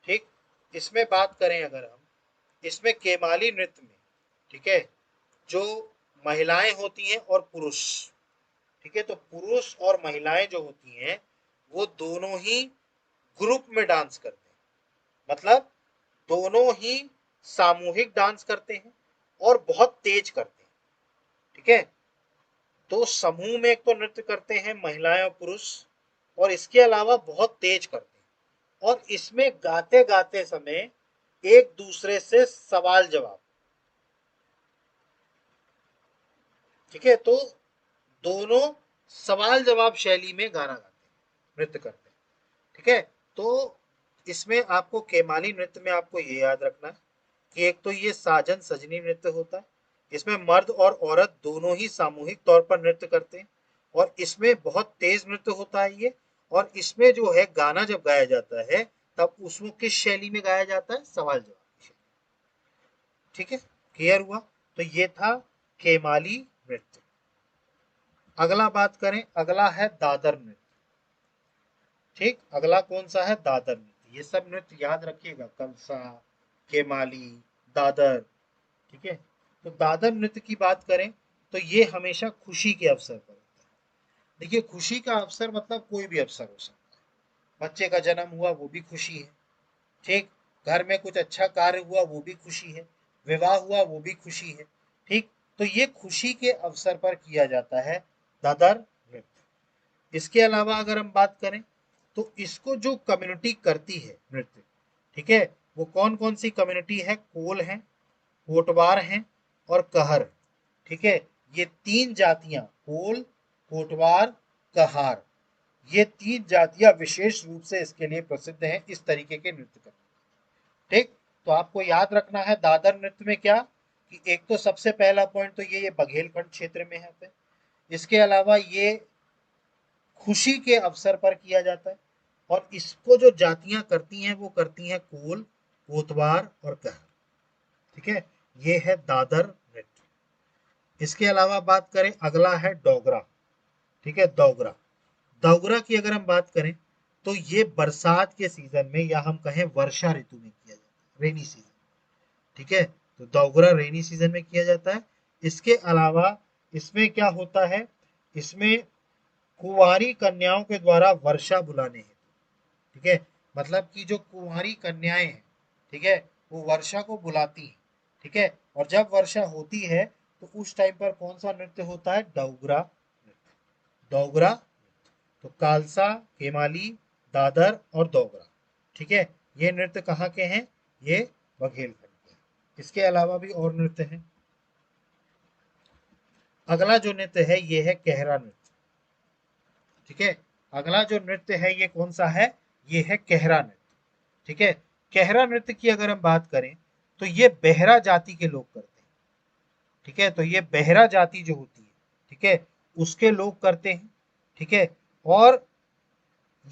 ठीक, इसमें बात करें अगर हम, इसमें केमाली नृत्य में, ठीक है, जो महिलाएं होती हैं और पुरुष, ठीक है, तो पुरुष और महिलाएं जो होती हैं वो दोनों ही ग्रुप में डांस करते हैं, मतलब दोनों ही सामूहिक डांस करते हैं और बहुत तेज करते हैं। ठीक है, तो समूह में एक तो नृत्य करते हैं महिलाएं और पुरुष, और इसके अलावा बहुत तेज करते हैं, और इसमें गाते गाते समय एक दूसरे से सवाल जवाब। ठीक है, तो दोनों सवाल जवाब शैली में गाना गाते हैं, नृत्य करते हैं। ठीक है, तो इसमें आपको केमाली नृत्य में आपको ये याद रखना है कि एक तो ये साजन सजनी नृत्य होता है, इसमें मर्द और औरत दोनों ही सामूहिक तौर पर नृत्य करते हैं, और इसमें बहुत तेज नृत्य होता है ये। और इसमें जो है गाना जब गाया जाता है तब उसको किस शैली में गाया जाता है, सवाल जवाब की शैली। ठीक है, क्लियर हुआ? तो ये था केमाली नृत्य। अगला बात करें, अगला है दादर नृत्य। ठीक, अगला कौन सा है, दादर नृत्य। ये सब नृत्य याद रखिएगा, कंसा, केमाली, दादर। ठीक है, तो दादर नृत्य की बात करें तो ये हमेशा खुशी के अवसर पर होता है। देखिए, खुशी का अवसर मतलब कोई भी अवसर हो सकता है। बच्चे का जन्म हुआ वो भी खुशी है। ठीक, घर में कुछ अच्छा कार्य हुआ वो भी खुशी है, विवाह हुआ वो भी खुशी है। ठीक, तो ये खुशी के अवसर पर किया जाता है दादर नृत्य। इसके अलावा अगर हम बात करें तो इसको जो कम्युनिटी करती है नृत्य, ठीक है, वो कौन कौन सी कम्युनिटी है, कोल है, कोटवार हैं और कहर। ठीक है, ये तीन जातियां, कोल, कोटवार, कहार, ये तीन जातियां विशेष रूप से इसके लिए प्रसिद्ध हैं इस तरीके के नृत्य करने। ठीक, तो आपको याद रखना है दादर नृत्य में क्या, कि एक तो सबसे पहला पॉइंट तो ये बघेलखंड क्षेत्र में है पे। इसके अलावा ये खुशी के अवसर पर किया जाता है, और इसको जो जातियां करती हैं वो करती हैं कोल, कोतवार और कहर। ठीक है, ये है दादर नृत्य। इसके अलावा बात करें, अगला है डोगरा। ठीक है, डोगरा। डोगरा की अगर हम बात करें तो ये बरसात के सीजन में, या हम कहें वर्षा ऋतु में किया जाता है, रेनी सीजन। ठीक है, तो डोगरा रेनी सीजन में किया जाता है। इसके अलावा इसमें क्या होता है, इसमें कुंवारी कन्याओं के द्वारा वर्षा बुलाने हैं। ठीक है, मतलब कि जो कुंवारी कन्याएं हैं, ठीक है, वो वर्षा को बुलाती हैं। ठीक है, और जब वर्षा होती है तो उस टाइम पर कौन सा नृत्य होता है, डोगरा नृत्य। डोगरा, तो कालसा, केमाली, दादर और डोगरा। ठीक है, ये नृत्य कहाँ के हैं, ये बघेलखंड के। इसके अलावा भी और नृत्य हैं। अगला जो नृत्य है ये है केहरा नृत्य। ठीक है, अगला जो नृत्य है ये कौन सा है, ये है केहरा नृत्य। ठीक है, केहरा नृत्य की अगर हम बात करें तो ये बेहरा जाति के लोग करते हैं। ठीक है, तो ये बेहरा जाति जो होती है, ठीक है, उसके लोग करते हैं। ठीक है, और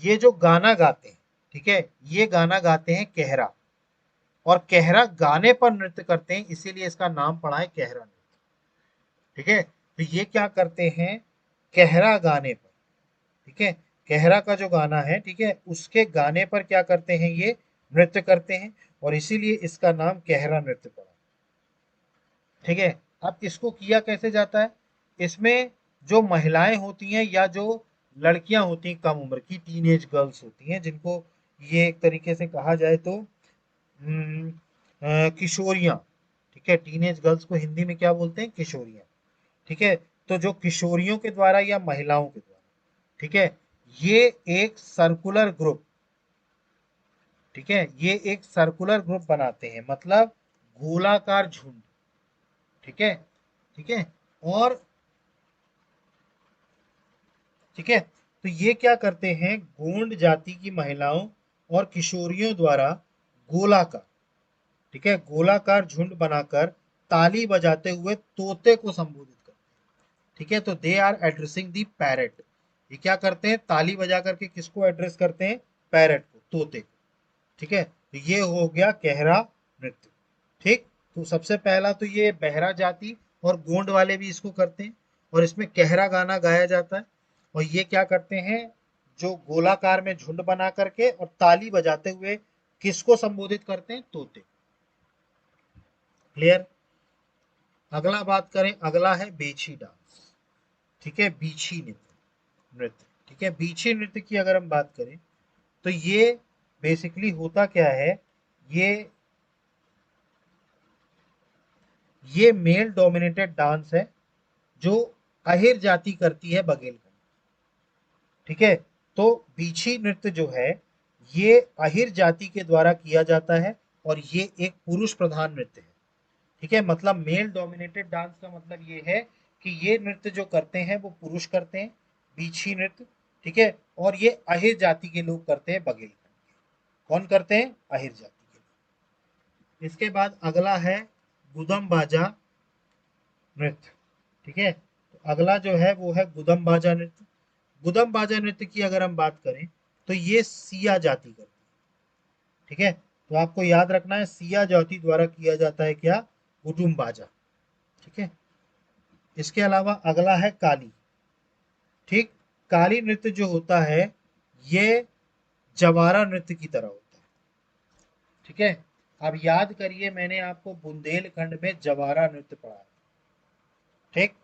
ये जो गाना गाते हैं, ठीक है, ये गाना गाते हैं केहरा, और केहरा गाने पर नृत्य करते हैं, इसीलिए इसका नाम पड़ा है केहरा नृत्य। ठीक है, तो ये क्या करते हैं, केहरा गाने पर, ठीक है, केहरा का जो गाना है, ठीक है, उसके गाने पर क्या करते हैं, ये नृत्य करते हैं, और इसीलिए इसका नाम केहरा नृत्य पड़ा। ठीक है, अब इसको किया कैसे जाता है, इसमें जो महिलाएं होती हैं या जो लड़कियां होती हैं कम उम्र की, टीनेज गर्ल्स होती हैं, जिनको ये एक तरीके से कहा जाए तो किशोरियां। ठीक है, टीनेज गर्ल्स को हिंदी में क्या बोलते हैं, किशोरियां। ठीक है, तो जो किशोरियों के द्वारा या महिलाओं के द्वारा, ठीक है, ये एक सर्कुलर ग्रुप, ठीक है, ये एक सर्कुलर ग्रुप बनाते हैं, मतलब गोलाकार झुंड। ठीक है, ठीक है, और ठीक है, तो ये क्या करते हैं, गोंड जाति की महिलाओं और किशोरियों द्वारा गोलाकार, ठीक है, गोलाकार झुंड बनाकर ताली बजाते हुए तोते को संबोधित करते हैं। ठीक है, तो they are addressing the parrot. ये क्या करते हैं, ताली बजा करके किसको एड्रेस करते हैं, पैरेट को, तोते को। ठीक है, तो ये हो गया केहरा नृत्य। ठीक, तो सबसे पहला तो ये बहरा जाति और गोंड वाले भी इसको करते हैं, और इसमें केहरा गाना गाया जाता है, और ये क्या करते हैं, जो गोलाकार में झुंड बना करके और ताली बजाते हुए किसको संबोधित करते हैं, तोते। क्लियर? अगला बात करें, अगला है बेछी डांस। ठीक है, बीछी नृत्य। ठीक है। बीछी नृत्य की अगर हम बात करें तो ये बेसिकली होता क्या है, ये ये मेल डोमिनेटेड डांस है जो अहिर जाति करती है बघेलखंड। ठीक है। तो बीछी नृत्य जो है ये अहिर जाति के द्वारा किया जाता है और ये एक पुरुष प्रधान नृत्य है। ठीक है। मतलब मेल डोमिनेटेड डांस का मतलब ये है कि ये नृत्य जो करते हैं वो पुरुष करते हैं, बीछी नृत्य। ठीक है। और ये अहिर जाति के लोग करते हैं बघेलखंड। कौन करते हैं? अहिर जाति के लोग। इसके बाद अगला है गुदम बाजा नृत्य। ठीक है। तो अगला जो है वो है गुदम बाजा नृत्य। गुदम बाजा नृत्य की अगर हम बात करें तो ये सिया जाति करती है। ठीक है। तो आपको याद रखना है सिया जाति द्वारा किया जाता है क्या? गुदुम बाजा। ठीक है। इसके अलावा अगला है काली। ठीक। काली नृत्य जो होता है ये जवारा नृत्य की तरह होता है। ठीक है। अब याद करिए मैंने आपको बुंदेलखंड में जवारा नृत्य पढ़ाया। ठीक।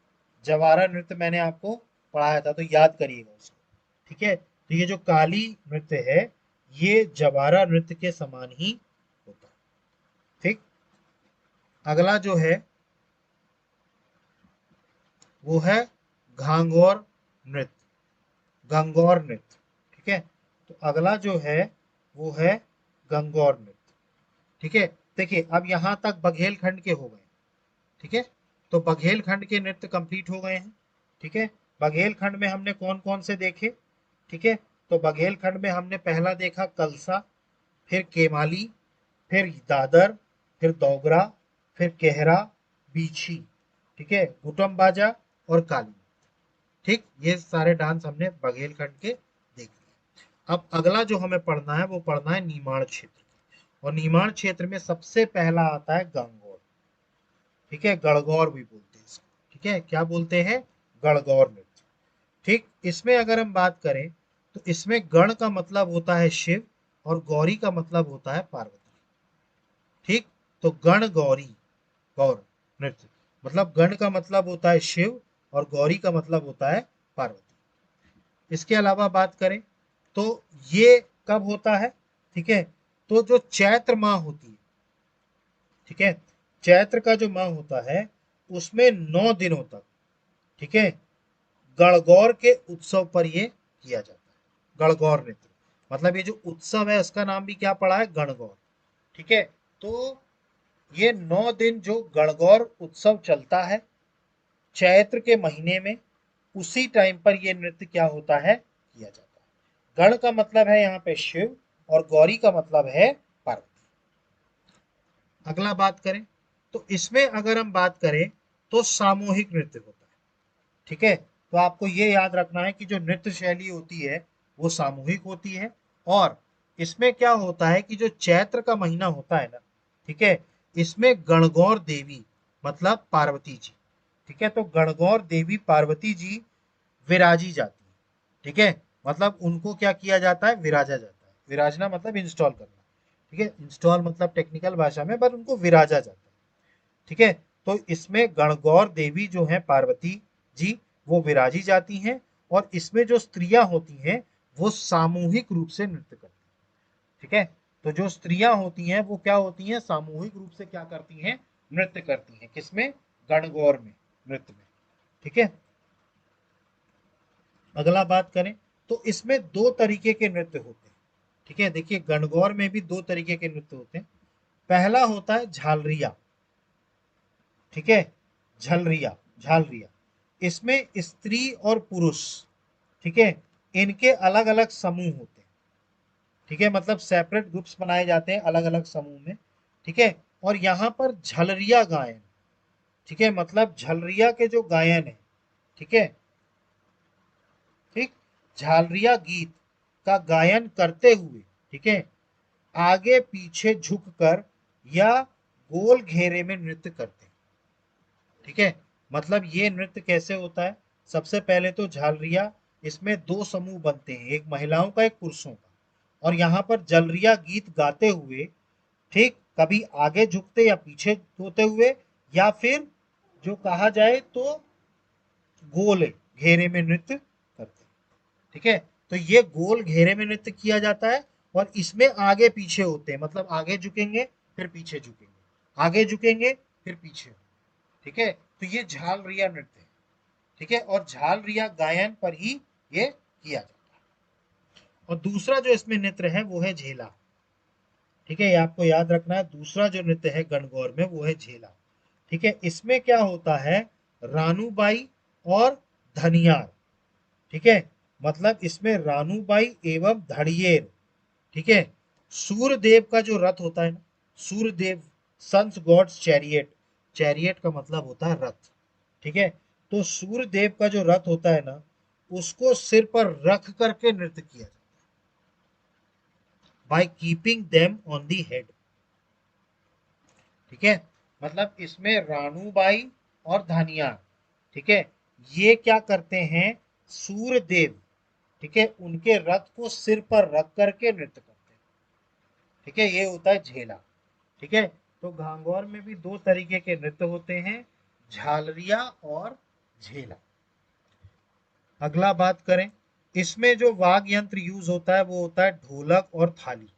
जवारा नृत्य मैंने आपको पढ़ाया था तो याद करिएगा उसको। ठीक है। तो ये जो काली नृत्य है ये जवारा नृत्य के समान ही होता है। ठीक। अगला जो है वो है घांगोर नृत्य, गंगौर नृत्य। ठीक है। तो अगला जो है वो है गंगौर नृत्य। ठीक है। देखिए अब यहां तक बघेलखंड के हो गए। ठीक है। तो बघेलखंड के नृत्य कंप्लीट हो गए हैं। ठीक है। बघेलखंड में हमने कौन कौन से देखे? ठीक है। तो बघेलखंड में हमने पहला देखा कलसा, फिर केमाली, फिर दादर, फिर दोगरा, फिर केहरा, बीछी। ठीक है। गुटम बाजा और काली। ठीक। ये सारे डांस हमने बघेलखंड के देख लिए। अब अगला जो हमें पढ़ना है वो पढ़ना है निमाड़ क्षेत्र। और निमाड़ क्षेत्र में सबसे पहला आता है गणगौर। ठीक है। गणगौर भी बोलते हैं इसको। ठीक है। क्या बोलते हैं? गणगौर नृत्य। ठीक। इसमें अगर हम बात करें तो इसमें गण का मतलब होता है शिव और गौरी का मतलब होता है पार्वती। ठीक। तो गण गौरी, गौर नृत्य मतलब गण का मतलब होता है शिव और गौरी का मतलब होता है पार्वती। इसके अलावा बात करें तो ये कब होता है? ठीक है। तो जो चैत्र माह होती है, ठीक है, चैत्र का जो माह होता है उसमें 9 दिनों तक, ठीक है, गणगौर के उत्सव पर ये किया जाता है। गणगौर नृत्य मतलब ये जो उत्सव है उसका नाम भी क्या पड़ा है? गणगौर। ठीक है। तो ये 9 दिन जो गणगौर उत्सव चलता है चैत्र के महीने में, उसी टाइम पर ये नृत्य क्या होता है? किया जाता है। गण का मतलब है यहाँ पे शिव और गौरी का मतलब है पार्वती। अगला बात करें तो इसमें अगर हम बात करें तो सामूहिक नृत्य होता है। ठीक है। तो आपको ये याद रखना है कि जो नृत्य शैली होती है वो सामूहिक होती है। और इसमें क्या होता है कि जो चैत्र का महीना होता है ना, ठीक है, इसमें गणगौर देवी मतलब पार्वती जी, ठीक है, तो गणगौर देवी पार्वती जी विराजी जाती है। ठीक है। मतलब उनको क्या किया जाता है? विराजा जाता है। विराजना मतलब इंस्टॉल करना। ठीक है। इंस्टॉल मतलब टेक्निकल भाषा में, पर उनको विराजा जाता है। ठीक है। तो इसमें गणगौर देवी जो है पार्वती जी वो विराजी जाती हैं और इसमें जो स्त्रियां होती हैं वो सामूहिक रूप से नृत्य करती हैं। ठीक है। तो जो स्त्रियां होती हैं वो क्या होती हैं? सामूहिक रूप से क्या करती हैं? नृत्य करती हैं। किसमें? गणगौर में, नृत्य में। ठीक है। अगला बात करें तो इसमें दो तरीके के नृत्य होते हैं। ठीक है। देखिए गणगौर में भी दो तरीके के नृत्य होते हैं। पहला होता है झालरिया। ठीक है। झलरिया, झालरिया। इसमें स्त्री और पुरुष, ठीक है, इनके अलग अलग समूह होते हैं। ठीक है। मतलब सेपरेट ग्रुप्स बनाए जाते हैं अलग अलग समूह में। ठीक है। और यहाँ पर झलरिया गायन, ठीक है, मतलब झलरिया के जो गायन है, ठीक है, ठीक, झालरिया गीत का गायन करते हुए, ठीक है, आगे पीछे झुककर या गोल घेरे में नृत्य करते हैं। ठीक है। मतलब ये नृत्य कैसे होता है? सबसे पहले तो झालरिया, इसमें दो समूह बनते हैं, एक महिलाओं का एक पुरुषों का। और यहाँ पर जलरिया गीत गाते हुए, ठीक, कभी आगे झुकते या पीछे होते हुए या फिर जो कहा जाए तो गोल घेरे में नृत्य करते हैं। ठीक है, तो ये गोल घेरे में नृत्य किया जाता है और इसमें आगे पीछे होते हैं, मतलब आगे झुकेंगे फिर पीछे झुकेंगे, आगे झुकेंगे फिर पीछे। ठीक है, तो ये झाल रिया नृत्य है। ठीक है, और झाल रिया गायन पर ही ये किया जाता है। और दूसरा जो इसमें नृत्य है वो है झेला। ठीक है, ये आपको याद रखना है, दूसरा जो नृत्य है गणगौर में वो है झेला। ठीक है, इसमें क्या होता है, रानूबाई और धनियार। ठीक है, मतलब इसमें रानूबाई एवं धड़िયેर। ठीक है, सूर्यदेव का जो रथ होता है ना, Suryadev, sun's god's chariot, chariot का मतलब होता है रथ। ठीक है, तो सूर्यदेव का जो रथ होता है ना, उसको सिर पर रख करके नृत्य किया जाता है, by keeping them on the head. ठीक है, मतलब इसमें रानूबाई और धानिया, ठीक है, ये क्या करते हैं, सूर्यदेव, ठीक है, उनके रथ को सिर पर रख करके नृत्य करते हैं। ठीक है, ये होता है झेला। ठीक है, तो घांगोर में भी दो तरीके के नृत्य होते हैं, झालरिया और झेला। अगला बात करें, इसमें जो वाग यंत्र यूज होता है वो होता है ढोलक और थाली।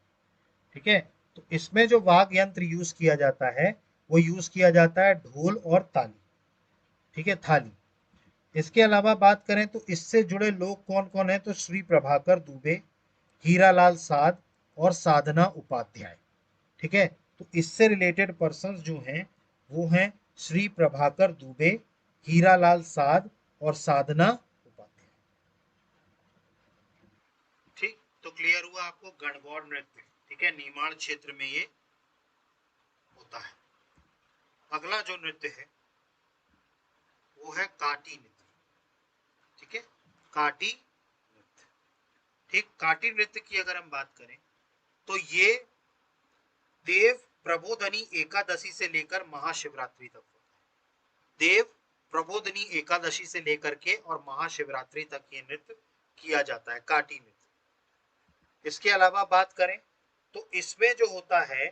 ठीक है, तो इसमें जो वाग यंत्र यूज किया जाता है वो यूज किया जाता है ढोल और ताली। ठीक है, थाली। इसके अलावा बात करें तो इससे जुड़े लोग कौन कौन है, तो श्री प्रभाकर दुबे, हीरालाल साध और साधना उपाध्याय। ठीक है, तो इससे रिलेटेड पर्सन जो हैं वो हैं श्री प्रभाकर दुबे, हीरालाल साध और साधना उपाध्याय। ठीक, तो क्लियर हुआ आपको गणगौर नृत्य। ठीक है, निमाड़ क्षेत्र में ये होता है। अगला जो नृत्य है वो है काटी नृत्य। ठीक है, काटी नृत्य। ठीक, काटी नृत्य की अगर हम बात करें तो ये देव प्रबोधनी एकादशी से लेकर महाशिवरात्रि तक होता है। देव प्रबोधनी एकादशी से लेकर के और महाशिवरात्रि तक ये नृत्य किया जाता है, काटी नृत्य। इसके अलावा बात करें तो इसमें जो होता है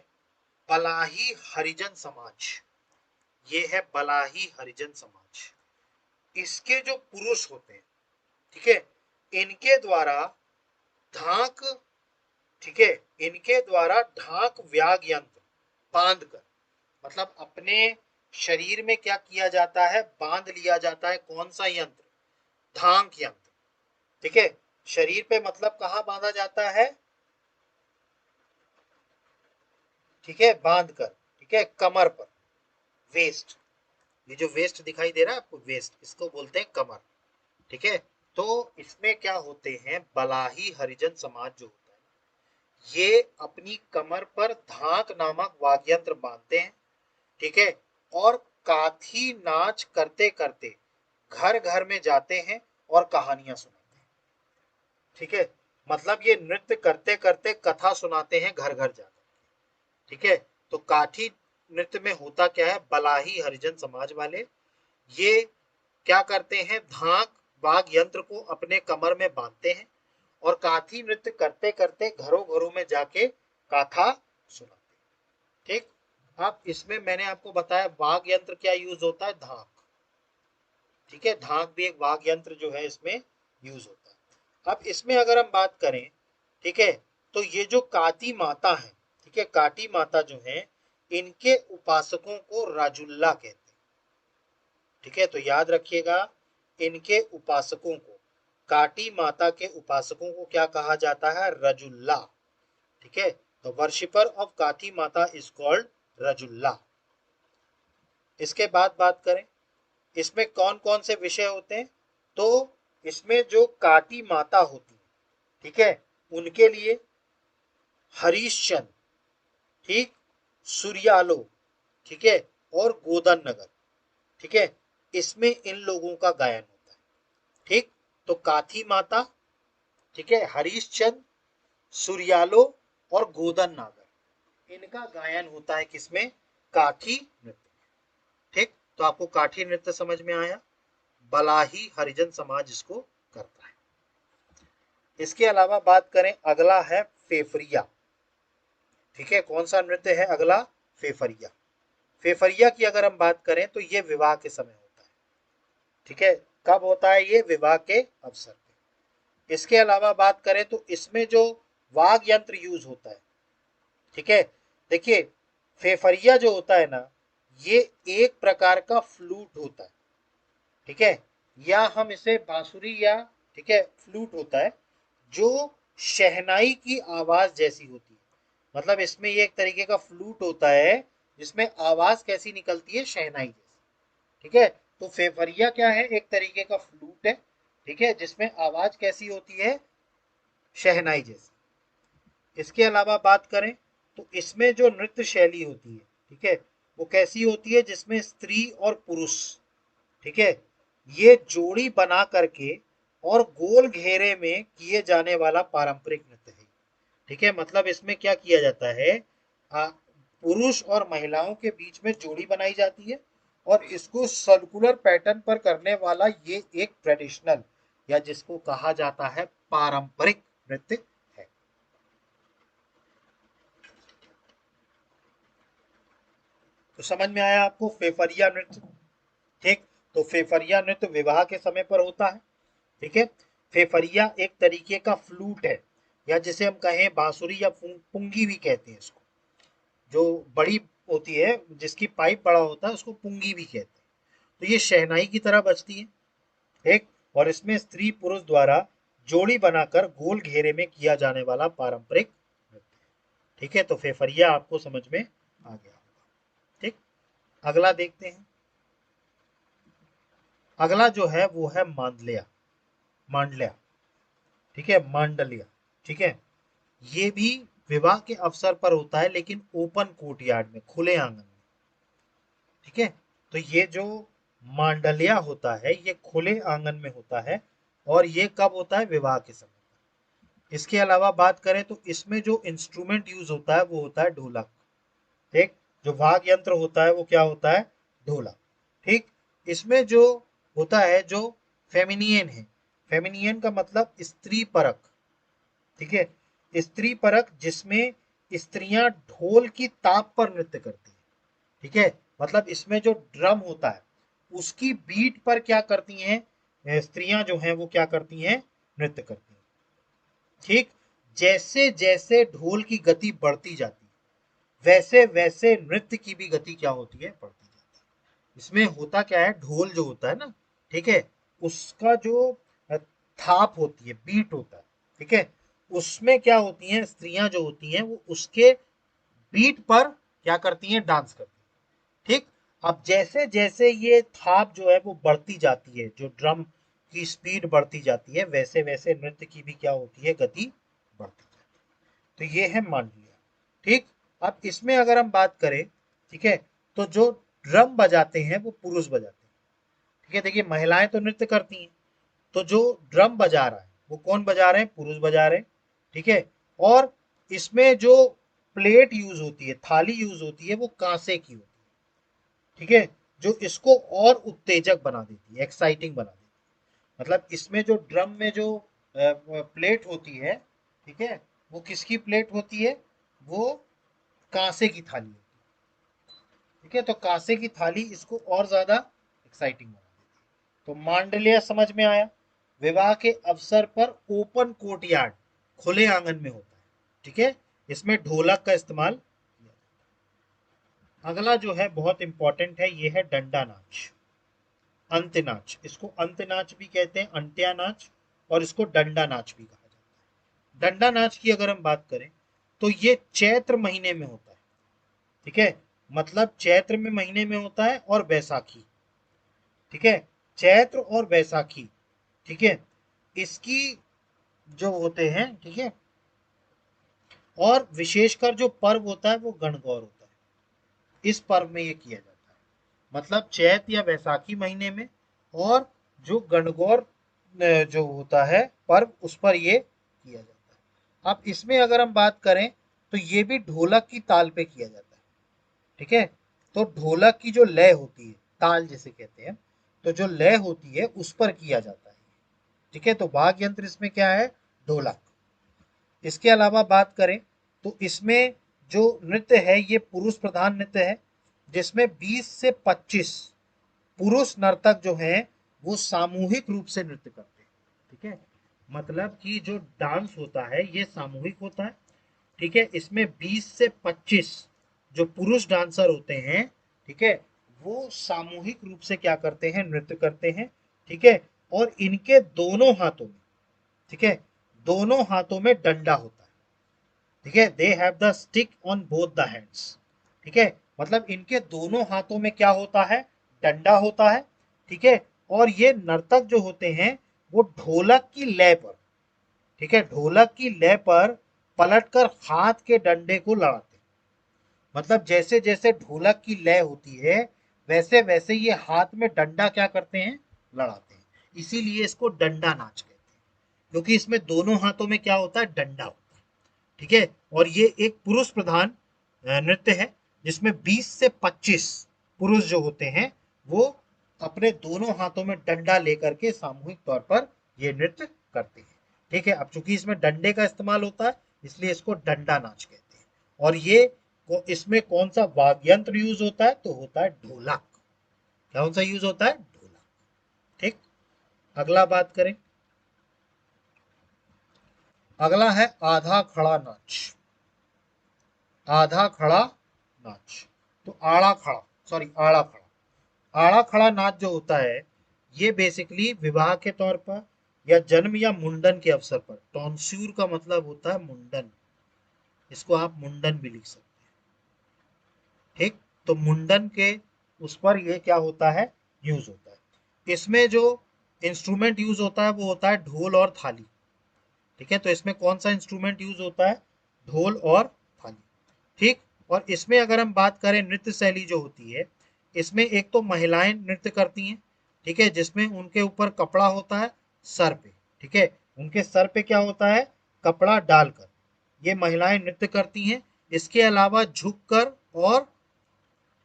बलाही हरिजन समाज, ये है बलाही हरिजन समाज। इसके जो पुरुष होते हैं, ठीक है, इनके द्वारा धाक, ठीक है, इनके द्वारा ढाक व्याग यंत्र बांध कर, मतलब अपने शरीर में क्या किया जाता है, बांध लिया जाता है, कौन सा यंत्र, धाक यंत्र। ठीक है, शरीर पे मतलब कहां बांधा जाता है, ठीक है, बांध कर, ठीक है, कमर पर, वेस्ट, ये जो वेस्ट दिखाई दे रहा है आपको, वेस्ट, इसको बोलते हैं कमर। ठीक है, तो इसमें क्या होते हैं, बलाही हरिजन समाज जो होता है ये अपनी कमर पर धाक नामक वाद्यंत्र बांधते हैं। ठीक है, और काथी नाच करते करते घर घर में जाते हैं और कहानियां सुनाते हैं। ठीक है, मतलब ये नृत्य करते करते कथा सुनाते हैं घर घर जाकर। ठीक है, तो काठी नृत्य में होता क्या है, बलाही हरिजन समाज वाले ये क्या करते हैं, धाक वाग यंत्र को अपने कमर में बांधते हैं और काठी नृत्य करते करते घरों घरों में जाके गाथा सुनाते हैं। ठीक, अब इसमें मैंने आपको बताया वाग यंत्र क्या यूज होता है, धाक। ठीक है, धाक भी एक वाग यंत्र जो है इसमें यूज होता है। अब इसमें अगर हम बात करें, ठीक है, तो ये जो काती माता है, ठीक है, काटी माता जो है इनके उपासकों को राजुल्ला कहते हैं। ठीक है, तो याद रखिएगा, इनके उपासकों को, काटी माता के उपासकों को क्या कहा जाता है, रजुल्ला। ठीक है, तो वर्शिपर ऑफ काठी माता इज कॉल्ड रजुल्ला। इसके बाद बात करें इसमें कौन कौन से विषय होते हैं, तो इसमें जो काटी माता होती है, ठीक है, उनके लिए हरीशचंद, ठीक, सूर्यालो, ठीक है, और गोदन नगर, ठीक है, इसमें इन लोगों का गायन होता है। ठीक, तो काथी माता, ठीक है, हरीशचंद, सूर्यालो और गोदन नागर, इनका गायन होता है किसमें, काठी नृत्य। ठीक, तो आपको काठी नृत्य समझ में आया, बलाही हरिजन समाज इसको करता है। इसके अलावा बात करें, अगला है फेफरिया। ठीक है, कौन सा नृत्य है अगला, फेफरिया। फेफरिया की अगर हम बात करें तो ये विवाह के समय होता है। ठीक है, कब होता है ये, विवाह के अवसर पे। इसके अलावा बात करें तो इसमें जो वाग यंत्र यूज होता है, ठीक है, देखिए फेफरिया जो होता है ना, ये एक प्रकार का फ्लूट होता है, ठीक है, या हम इसे बांसुरी या, ठीक है, फ्लूट होता है जो शहनाई की आवाज जैसी होती है। मतलब इसमें ये एक तरीके का फ्लूट होता है जिसमें आवाज कैसी निकलती है, शहनाई जैसी, ठीक है। तो फेफरिया क्या है, एक तरीके का फ्लूट है, ठीक है, जिसमें आवाज कैसी होती है, शहनाई जैसी। इसके अलावा बात करें तो इसमें जो नृत्य शैली होती है, ठीक है, वो कैसी होती है, जिसमें स्त्री और पुरुष, ठीक है, ये जोड़ी बना करके और गोल घेरे में किए जाने वाला पारंपरिक नृत्य है, ठीक है। मतलब इसमें क्या किया जाता है, पुरुष और महिलाओं के बीच में जोड़ी बनाई जाती है और इसको सर्कुलर पैटर्न पर करने वाला ये एक ट्रेडिशनल या जिसको कहा जाता है पारंपरिक नृत्य है। तो समझ में आया आपको फेफरिया नृत्य, ठीक। तो फेफरिया नृत्य विवाह के समय पर होता है, ठीक है। फेफरिया एक तरीके का फ्लूट है या जिसे हम कहें बांसुरी या पुंगी भी कहते हैं इसको, जो बड़ी होती है, जिसकी पाइप बड़ा होता है उसको पुंगी भी कहते हैं। तो ये शहनाई की तरह बजती है, ठीक। और इसमें स्त्री पुरुष द्वारा जोड़ी बनाकर गोल घेरे में किया जाने वाला पारंपरिक नृत्य, ठीक है। तो फेफरिया आपको समझ में आ गया, ठीक। अगला देखते हैं। अगला जो है वो है मांडलिया, मांडलिया, ठीक है, मांडलिया, ठीक है। ये भी विवाह के अवसर पर होता है लेकिन ओपन कोर्टयार्ड में, खुले आंगन में, ठीक है। तो ये जो मांडलिया होता है ये खुले आंगन में होता है और ये कब होता है, विवाह के समय। इसके अलावा बात करें तो इसमें जो इंस्ट्रूमेंट यूज होता है वो होता है ढोलक, ठीक। जो वाद्य यंत्र होता है वो क्या होता है, ढोलक, ठीक। इसमें जो होता है, जो फेमिनियन है, फेमिनियन का मतलब स्त्री परक, ठीक है, स्त्री परक, जिसमें स्त्रियां ढोल की ताप पर नृत्य करती है, ठीक है। मतलब इसमें जो ड्रम होता है उसकी बीट पर क्या करती हैं स्त्रियां, जो हैं वो क्या करती हैं, नृत्य करती हैं, ठीक। जैसे जैसे ढोल की गति बढ़ती जाती है वैसे वैसे नृत्य की भी गति क्या होती है, बढ़ती जाती है। इसमें होता क्या है, ढोल जो होता है ना, ठीक है, उसका जो थाप होती है, बीट होता है, ठीक है, उसमें क्या होती हैं स्त्रियां जो होती हैं वो उसके बीट पर क्या करती हैं, डांस करती हैं, ठीक। अब जैसे जैसे ये थाप जो है वो बढ़ती जाती है, जो ड्रम की स्पीड बढ़ती जाती है, वैसे वैसे नृत्य की भी क्या होती है, गति बढ़ती है। तो ये है मांडलिया, ठीक। अब इसमें अगर हम बात करें, ठीक है, तो जो ड्रम बजाते हैं वो पुरुष बजाते हैं, ठीक है। देखिए महिलाएं तो नृत्य करती हैं, तो जो ड्रम बजा रहा है वो कौन बजा रहे हैं, पुरुष बजा रहे हैं, ठीक है। और इसमें जो प्लेट यूज होती है, थाली यूज होती है, वो कांसे की होती है, ठीक है, जो इसको और उत्तेजक बना देती है, एक्साइटिंग बना देती है। मतलब इसमें जो ड्रम में जो प्लेट होती है, ठीक है, वो किसकी प्लेट होती है, वो कांसे की थाली होती है, ठीक है। तो कांसे की थाली इसको और ज्यादा एक्साइटिंग बना देती है। तो मांडलिया समझ में आया, विवाह के अवसर पर ओपन कोर्टयार्ड, खुले आंगन में होता है, ठीक है। इसमें ढोलक का इस्तेमाल किया जाता है। अगला जो है बहुत इंपॉर्टेंट है, ये है डंडा नाच, अंत्य नाच। इसको अंत्य नाच भी कहते हैं, अंत्या नाच, और इसको डंडा नाच भी कहा जाता है। डंडा नाच की अगर हम बात करें तो ये चैत्र महीने में होता है, ठीक है। मतलब चैत्र में महीने में होता है और बैसाखी, ठीक है, चैत्र और बैसाखी, ठीक है, इसकी जो होते हैं, ठीक है। और विशेषकर जो पर्व होता है वो गणगौर होता है, इस पर्व में ये किया जाता है। मतलब चैत या वैसाखी महीने में, और जो गणगौर जो होता है पर्व, उस पर ये किया जाता है। अब इसमें अगर हम बात करें तो ये भी ढोलक की ताल पे किया जाता है, ठीक है। तो ढोलक की जो लय होती है, ताल जिसे कहते हैं, तो जो लय होती है उस पर किया जाता है, ठीक है। तो वाद्य यंत्र इसमें क्या है, ढोलक। इसके अलावा बात करें तो इसमें जो नृत्य है ये पुरुष प्रधान नृत्य है, जिसमें 20 से 25 पुरुष नर्तक जो हैं वो सामूहिक रूप से नृत्य करते हैं, ठीक है। मतलब कि जो डांस होता है ये सामूहिक होता है, ठीक है। इसमें 20 से 25 जो पुरुष डांसर होते हैं, ठीक है, वो सामूहिक रूप से क्या करते हैं, नृत्य करते हैं, ठीक है। और इनके दोनों हाथों में, ठीक है, दोनों हाथों में डंडा होता है, ठीक है। They have the stick on both the hands, ठीक है। मतलब इनके दोनों हाथों में क्या होता है, डंडा होता है, ठीक है। और ये नर्तक जो होते हैं वो ढोलक की लय पर, ठीक है, ढोलक की लय पर पलटकर हाथ के डंडे को लड़ाते हैं। मतलब जैसे जैसे ढोलक की लय होती है वैसे वैसे ये हाथ में डंडा क्या करते हैं, लड़ाते हैं। इसीलिए इसको डंडा नाच कहते हैं, क्योंकि इसमें दोनों हाथों में क्या होता है, डंडा होता है, ठीक है। और ये एक पुरुष प्रधान नृत्य है जिसमें 20 से 25 पुरुष जो होते हैं वो अपने दोनों हाथों में डंडा लेकर के सामूहिक तौर पर ये नृत्य करते हैं, ठीक है। अब चूंकि इसमें डंडे का इस्तेमाल होता है इसलिए इसको डंडा नाच कहते हैं। और ये इसमें कौन सा वाद्य यंत्र यूज होता है, तो होता है ढोलक। कौन सा यूज होता है, ढोलक, ठीक। अगला बात करें, अगला है आधा खड़ा नाच। आधा खड़ा नाच, तो आड़ा खड़ा, सॉरी आड़ा खड़ा। आड़ा खड़ा नाच जो होता है ये बेसिकली विवाह के तौर पर या जन्म या मुंडन के अवसर पर, टॉन्स्यूर का मतलब होता है मुंडन, इसको आप मुंडन भी लिख सकते हैं, ठीक। तो मुंडन के उस पर ये क्या होता है, यूज होता है। इसमें जो इंस्ट्रूमेंट यूज होता है वो होता है ढोल और थाली, ठीक है। तो इसमें कौन सा इंस्ट्रूमेंट यूज होता है, ढोल और थाली, ठीक। और इसमें अगर हम बात करें नृत्य शैली जो होती है, इसमें एक तो महिलाएं नृत्य करती हैं, ठीक है, जिसमें उनके ऊपर कपड़ा होता है सर पे, ठीक है। उनके सर पे क्या होता है, कपड़ा डालकर ये महिलाएं नृत्य करती हैं। इसके अलावा झुककर और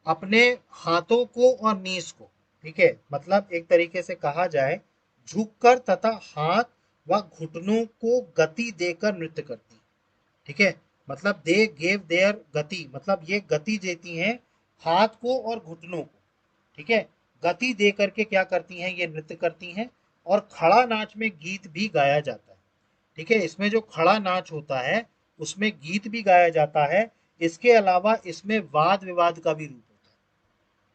अपने हाथों को और नीस को, ठीक है, मतलब एक तरीके से कहा जाए झुककर तथा हाथ व घुटनों को गति देकर नृत्य करती है, ठीक है। मतलब दे गेव देयर गति, मतलब ये गति देती हैं हाथ को और घुटनों को, ठीक है। गति दे करके क्या करती हैं, ये नृत्य करती हैं। और खड़ा नाच में गीत भी गाया जाता है, ठीक है। इसमें जो खड़ा नाच होता है उसमें गीत भी गाया जाता है। इसके अलावा इसमें वाद विवाद का भी रूप होता है,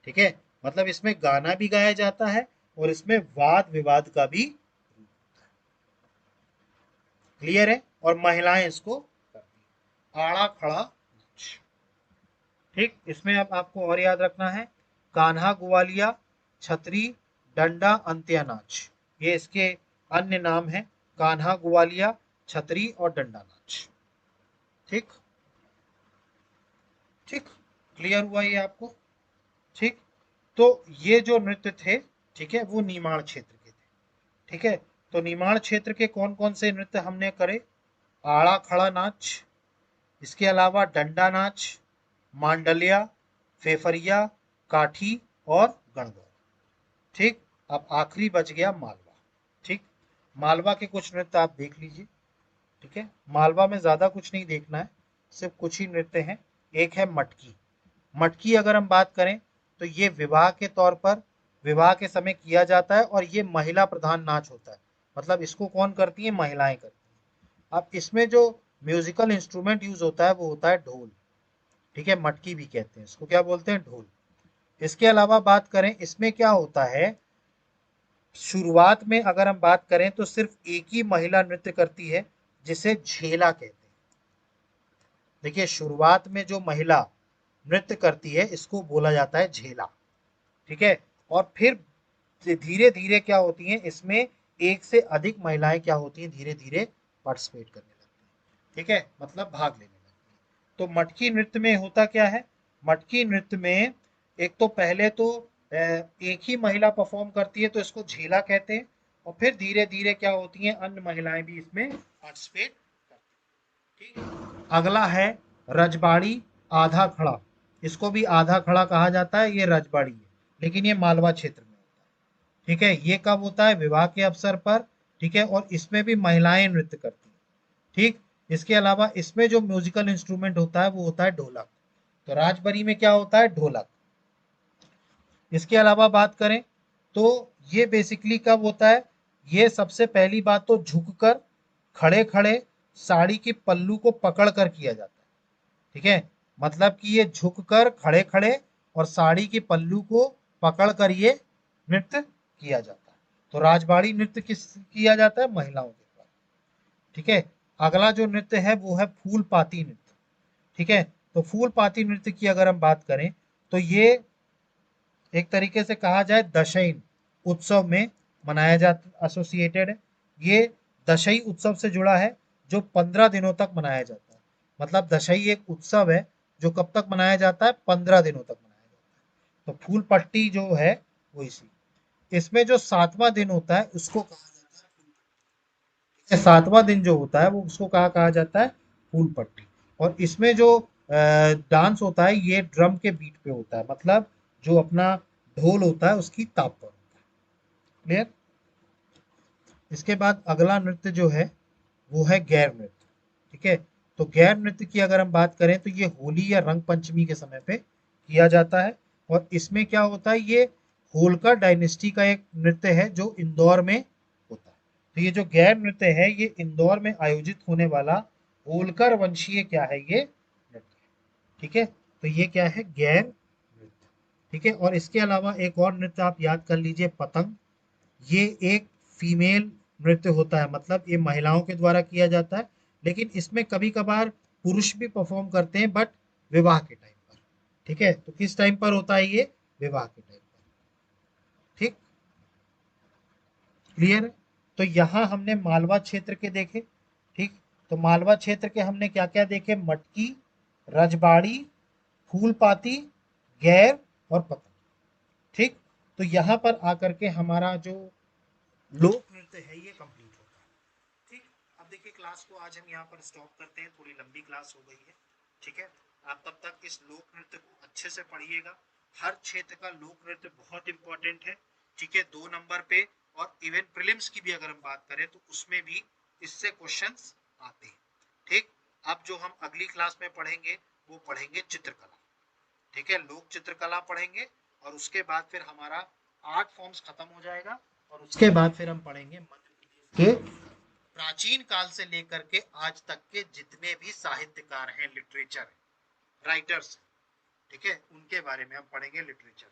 ठीक है। मतलब इसमें गाना भी गाया जाता है और इसमें वाद विवाद का भी रूप होता है। क्लियर है। और महिलाएं इसको करती हैं, आड़ा खड़ा नाच, ठीक। इसमें अब आपको और याद रखना है, कान्हा ग्वालिया, छतरी, डंडा, अंत्या नाच, ये इसके अन्य नाम है। कान्हा ग्वालिया, छतरी और डंडा नाच, ठीक। ठीक, क्लियर हुआ ये आपको, ठीक। तो ये जो नृत्य थे, ठीक है, वो निमाड़ क्षेत्र के थे, ठीक है। तो निमाड़ क्षेत्र के कौन कौन से नृत्य हमने करे, आड़ा खड़ा नाच, इसके अलावा डंडा नाच, मांडलिया, फेफरिया, काठी और गणगौर, ठीक। अब आखिरी बच गया मालवा, ठीक। मालवा के कुछ नृत्य आप देख लीजिए, ठीक है। मालवा में ज्यादा कुछ नहीं देखना है, सिर्फ कुछ ही नृत्य हैं। एक है मटकी। मटकी अगर हम बात करें तो ये विवाह के तौर पर, विवाह के समय किया जाता है और ये महिला प्रधान नाच होता है। मतलब इसको कौन करती है, महिलाएं करती हैं। अब इसमें जो म्यूजिकल इंस्ट्रूमेंट यूज होता है वो होता है ढोल, ठीक है। मटकी भी कहते हैं इसको, क्या बोलते हैं, ढोल। इसके अलावा बात करें इसमें क्या होता है, शुरुआत में अगर हम बात करें तो सिर्फ एक ही महिला नृत्य करती है जिसे झेला कहते हैं। देखिए शुरुआत में जो महिला नृत्य करती है इसको बोला जाता है झेला, ठीक है। और फिर धीरे धीरे क्या होती हैं, इसमें एक से अधिक महिलाएं क्या होती हैं, धीरे धीरे पार्टिसिपेट करने लगती हैं, ठीक है, मतलब भाग लेने लगती हैं। तो मटकी नृत्य में होता क्या है, मटकी नृत्य में एक तो पहले तो एक ही महिला परफॉर्म करती है तो इसको झेला कहते हैं। और फिर धीरे धीरे क्या होती हैं, अन्य महिलाएं भी इसमें पार्टिसिपेट करती हैं, ठीक। अगला है रजबाड़ी, आधा खड़ा। इसको भी आधा खड़ा कहा जाता है, ये रजबाड़ी है, लेकिन ये मालवा क्षेत्र में होता है, ठीक है। ये कब होता है, विवाह के अवसर पर, ठीक है। और इसमें भी महिलाएं नृत्य करती हैं, ठीक। इसके अलावा इसमें जो म्यूजिकल इंस्ट्रूमेंट होता है वो होता है ढोलक। तो राजबरी में क्या होता है, ढोलक। इसके अलावा बात करें तो ये बेसिकली कब होता है, ये सबसे पहली बात तो झुककर खड़े खड़े साड़ी की पल्लू को पकड़ कर किया जाता है। ठीक है, मतलब कि ये झुककर खड़े खड़े और साड़ी की पल्लू को पकड़ कर ये नृत्य किया जाता है। तो राजबाड़ी नृत्य किस किया जाता है? महिलाओं के द्वारा। ठीक है, अगला जो नृत्य है वो है फूल पाती नृत्य। ठीक है, तो फूल पाती नृत्य की अगर हम बात करें तो ये एक तरीके से कहा जाए दशैन उत्सव में मनाया जाता, एसोसिएटेड है। ये दशई उत्सव से जुड़ा है जो 15 दिनों तक मनाया जाता है। मतलब दशई एक उत्सव है जो कब तक मनाया जाता है? 15 दिनों तक मनाया जाता है। तो फूल पट्टी जो है वो इसी, इसमें जो 7वां दिन होता है उसको कहा जाता है, 7वां दिन जो होता है वो उसको कहा कहा जाता है फूल पट्टी। और इसमें जो डांस होता है ये ड्रम के बीट पे होता है, मतलब जो अपना ढोल होता है उसकी ताप पर होता है। क्लियर? इसके बाद अगला नृत्य जो है वो है गैर नृत्य। ठीक है, तो गैर नृत्य की अगर हम बात करें तो ये होली या रंग पंचमी के समय पे किया जाता है। और इसमें क्या होता है, ये होलकर डायनेस्टी का एक नृत्य है जो इंदौर में होता है। तो ये जो गैर नृत्य है ये इंदौर में आयोजित होने वाला होलकर वंशीय क्या है, ये नृत्य है। ठीक है, तो ये क्या है? गैर नृत्य। ठीक है, और इसके अलावा एक और नृत्य आप याद कर लीजिए, पतंग। ये एक फीमेल नृत्य होता है, मतलब ये महिलाओं के द्वारा किया जाता है, लेकिन इसमें कभी कभार पुरुष भी परफॉर्म करते हैं, बट विवाह के टाइम पर। ठीक है, तो किस टाइम पर होता है ये? विवाह के टाइम पर। ठीक, क्लियर है? तो यहाँ हमने मालवा क्षेत्र के देखे। ठीक, तो मालवा क्षेत्र के हमने क्या क्या देखे? मटकी, रजबाड़ी, फूलपाती, गैर और पतंग। ठीक, तो यहाँ पर आकर के हमारा जो लोक नृत्य है ये कंप्लीट होता है। ठीक, अब देखिए क्लास को आज हम यहाँ पर स्टॉप करते हैं, थोड़ी लंबी क्लास हो गई है। ठीक है, आप तब तक इस लोक नृत्य को अच्छे से पढ़िएगा। हर क्षेत्र का लोक नृत्य बहुत इंपॉर्टेंट है। ठीक है, 2 नंबर पे। और इवन प्रीलिम्स की भी अगर हम बात करें तो उसमें भी इससे क्वेश्चंस आते हैं। ठीक, अब जो हम अगली क्लास में पढ़ेंगे वो पढ़ेंगे चित्रकला। ठीक है, लोक चित्रकला पढ़ेंगे और उसके बाद फिर हमारा 8 फॉर्म्स खत्म हो जाएगा। और उसके बाद फिर हम पढ़ेंगे मध्य प्रदेश के प्राचीन काल से लेकर के आज तक के जितने भी साहित्यकार हैं, लिटरेचर राइटर्स, ठीक है, उनके बारे में हम पढ़ेंगे, लिटरेचर।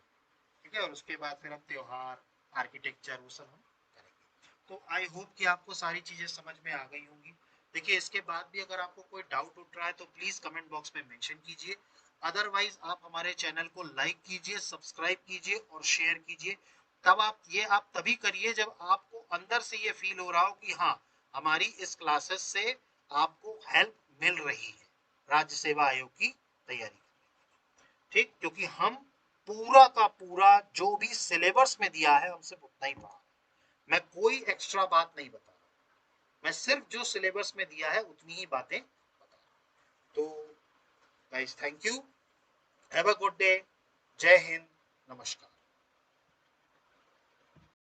ठीक है, और उसके बाद फिर हम त्योहार, आर्किटेक्चर, वो सब हम करेंगे। तो आई होप कि आपको सारी चीजें समझ में आ गई होंगी। देखिए इसके बाद भी अगर आपको कोई डाउट उठ रहा है तो प्लीज कमेंट बॉक्स में मेंशन कीजिए। अदरवाइज आप हमारे चैनल को लाइक कीजिए, सब्सक्राइब कीजिए और शेयर कीजिए। तब आप तभी करिए जब आपको अंदर से ये फील हो रहा हो कि हाँ, हमारी इस क्लासेस से आपको हेल्प मिल रही है राज्य सेवा आयोग की तैयारी। ठीक, क्योंकि हम पूरा का पूरा जो भी सिलेबस में दिया है हम सिर्फ उतना ही पढ़ा। मैं कोई एक्स्ट्रा बात नहीं बता रहा, मैं सिर्फ जो सिलेबस में दिया है उतनी ही बातें बता रहा। तो guys, thank you, have a good day, जय हिंद, नमस्कार।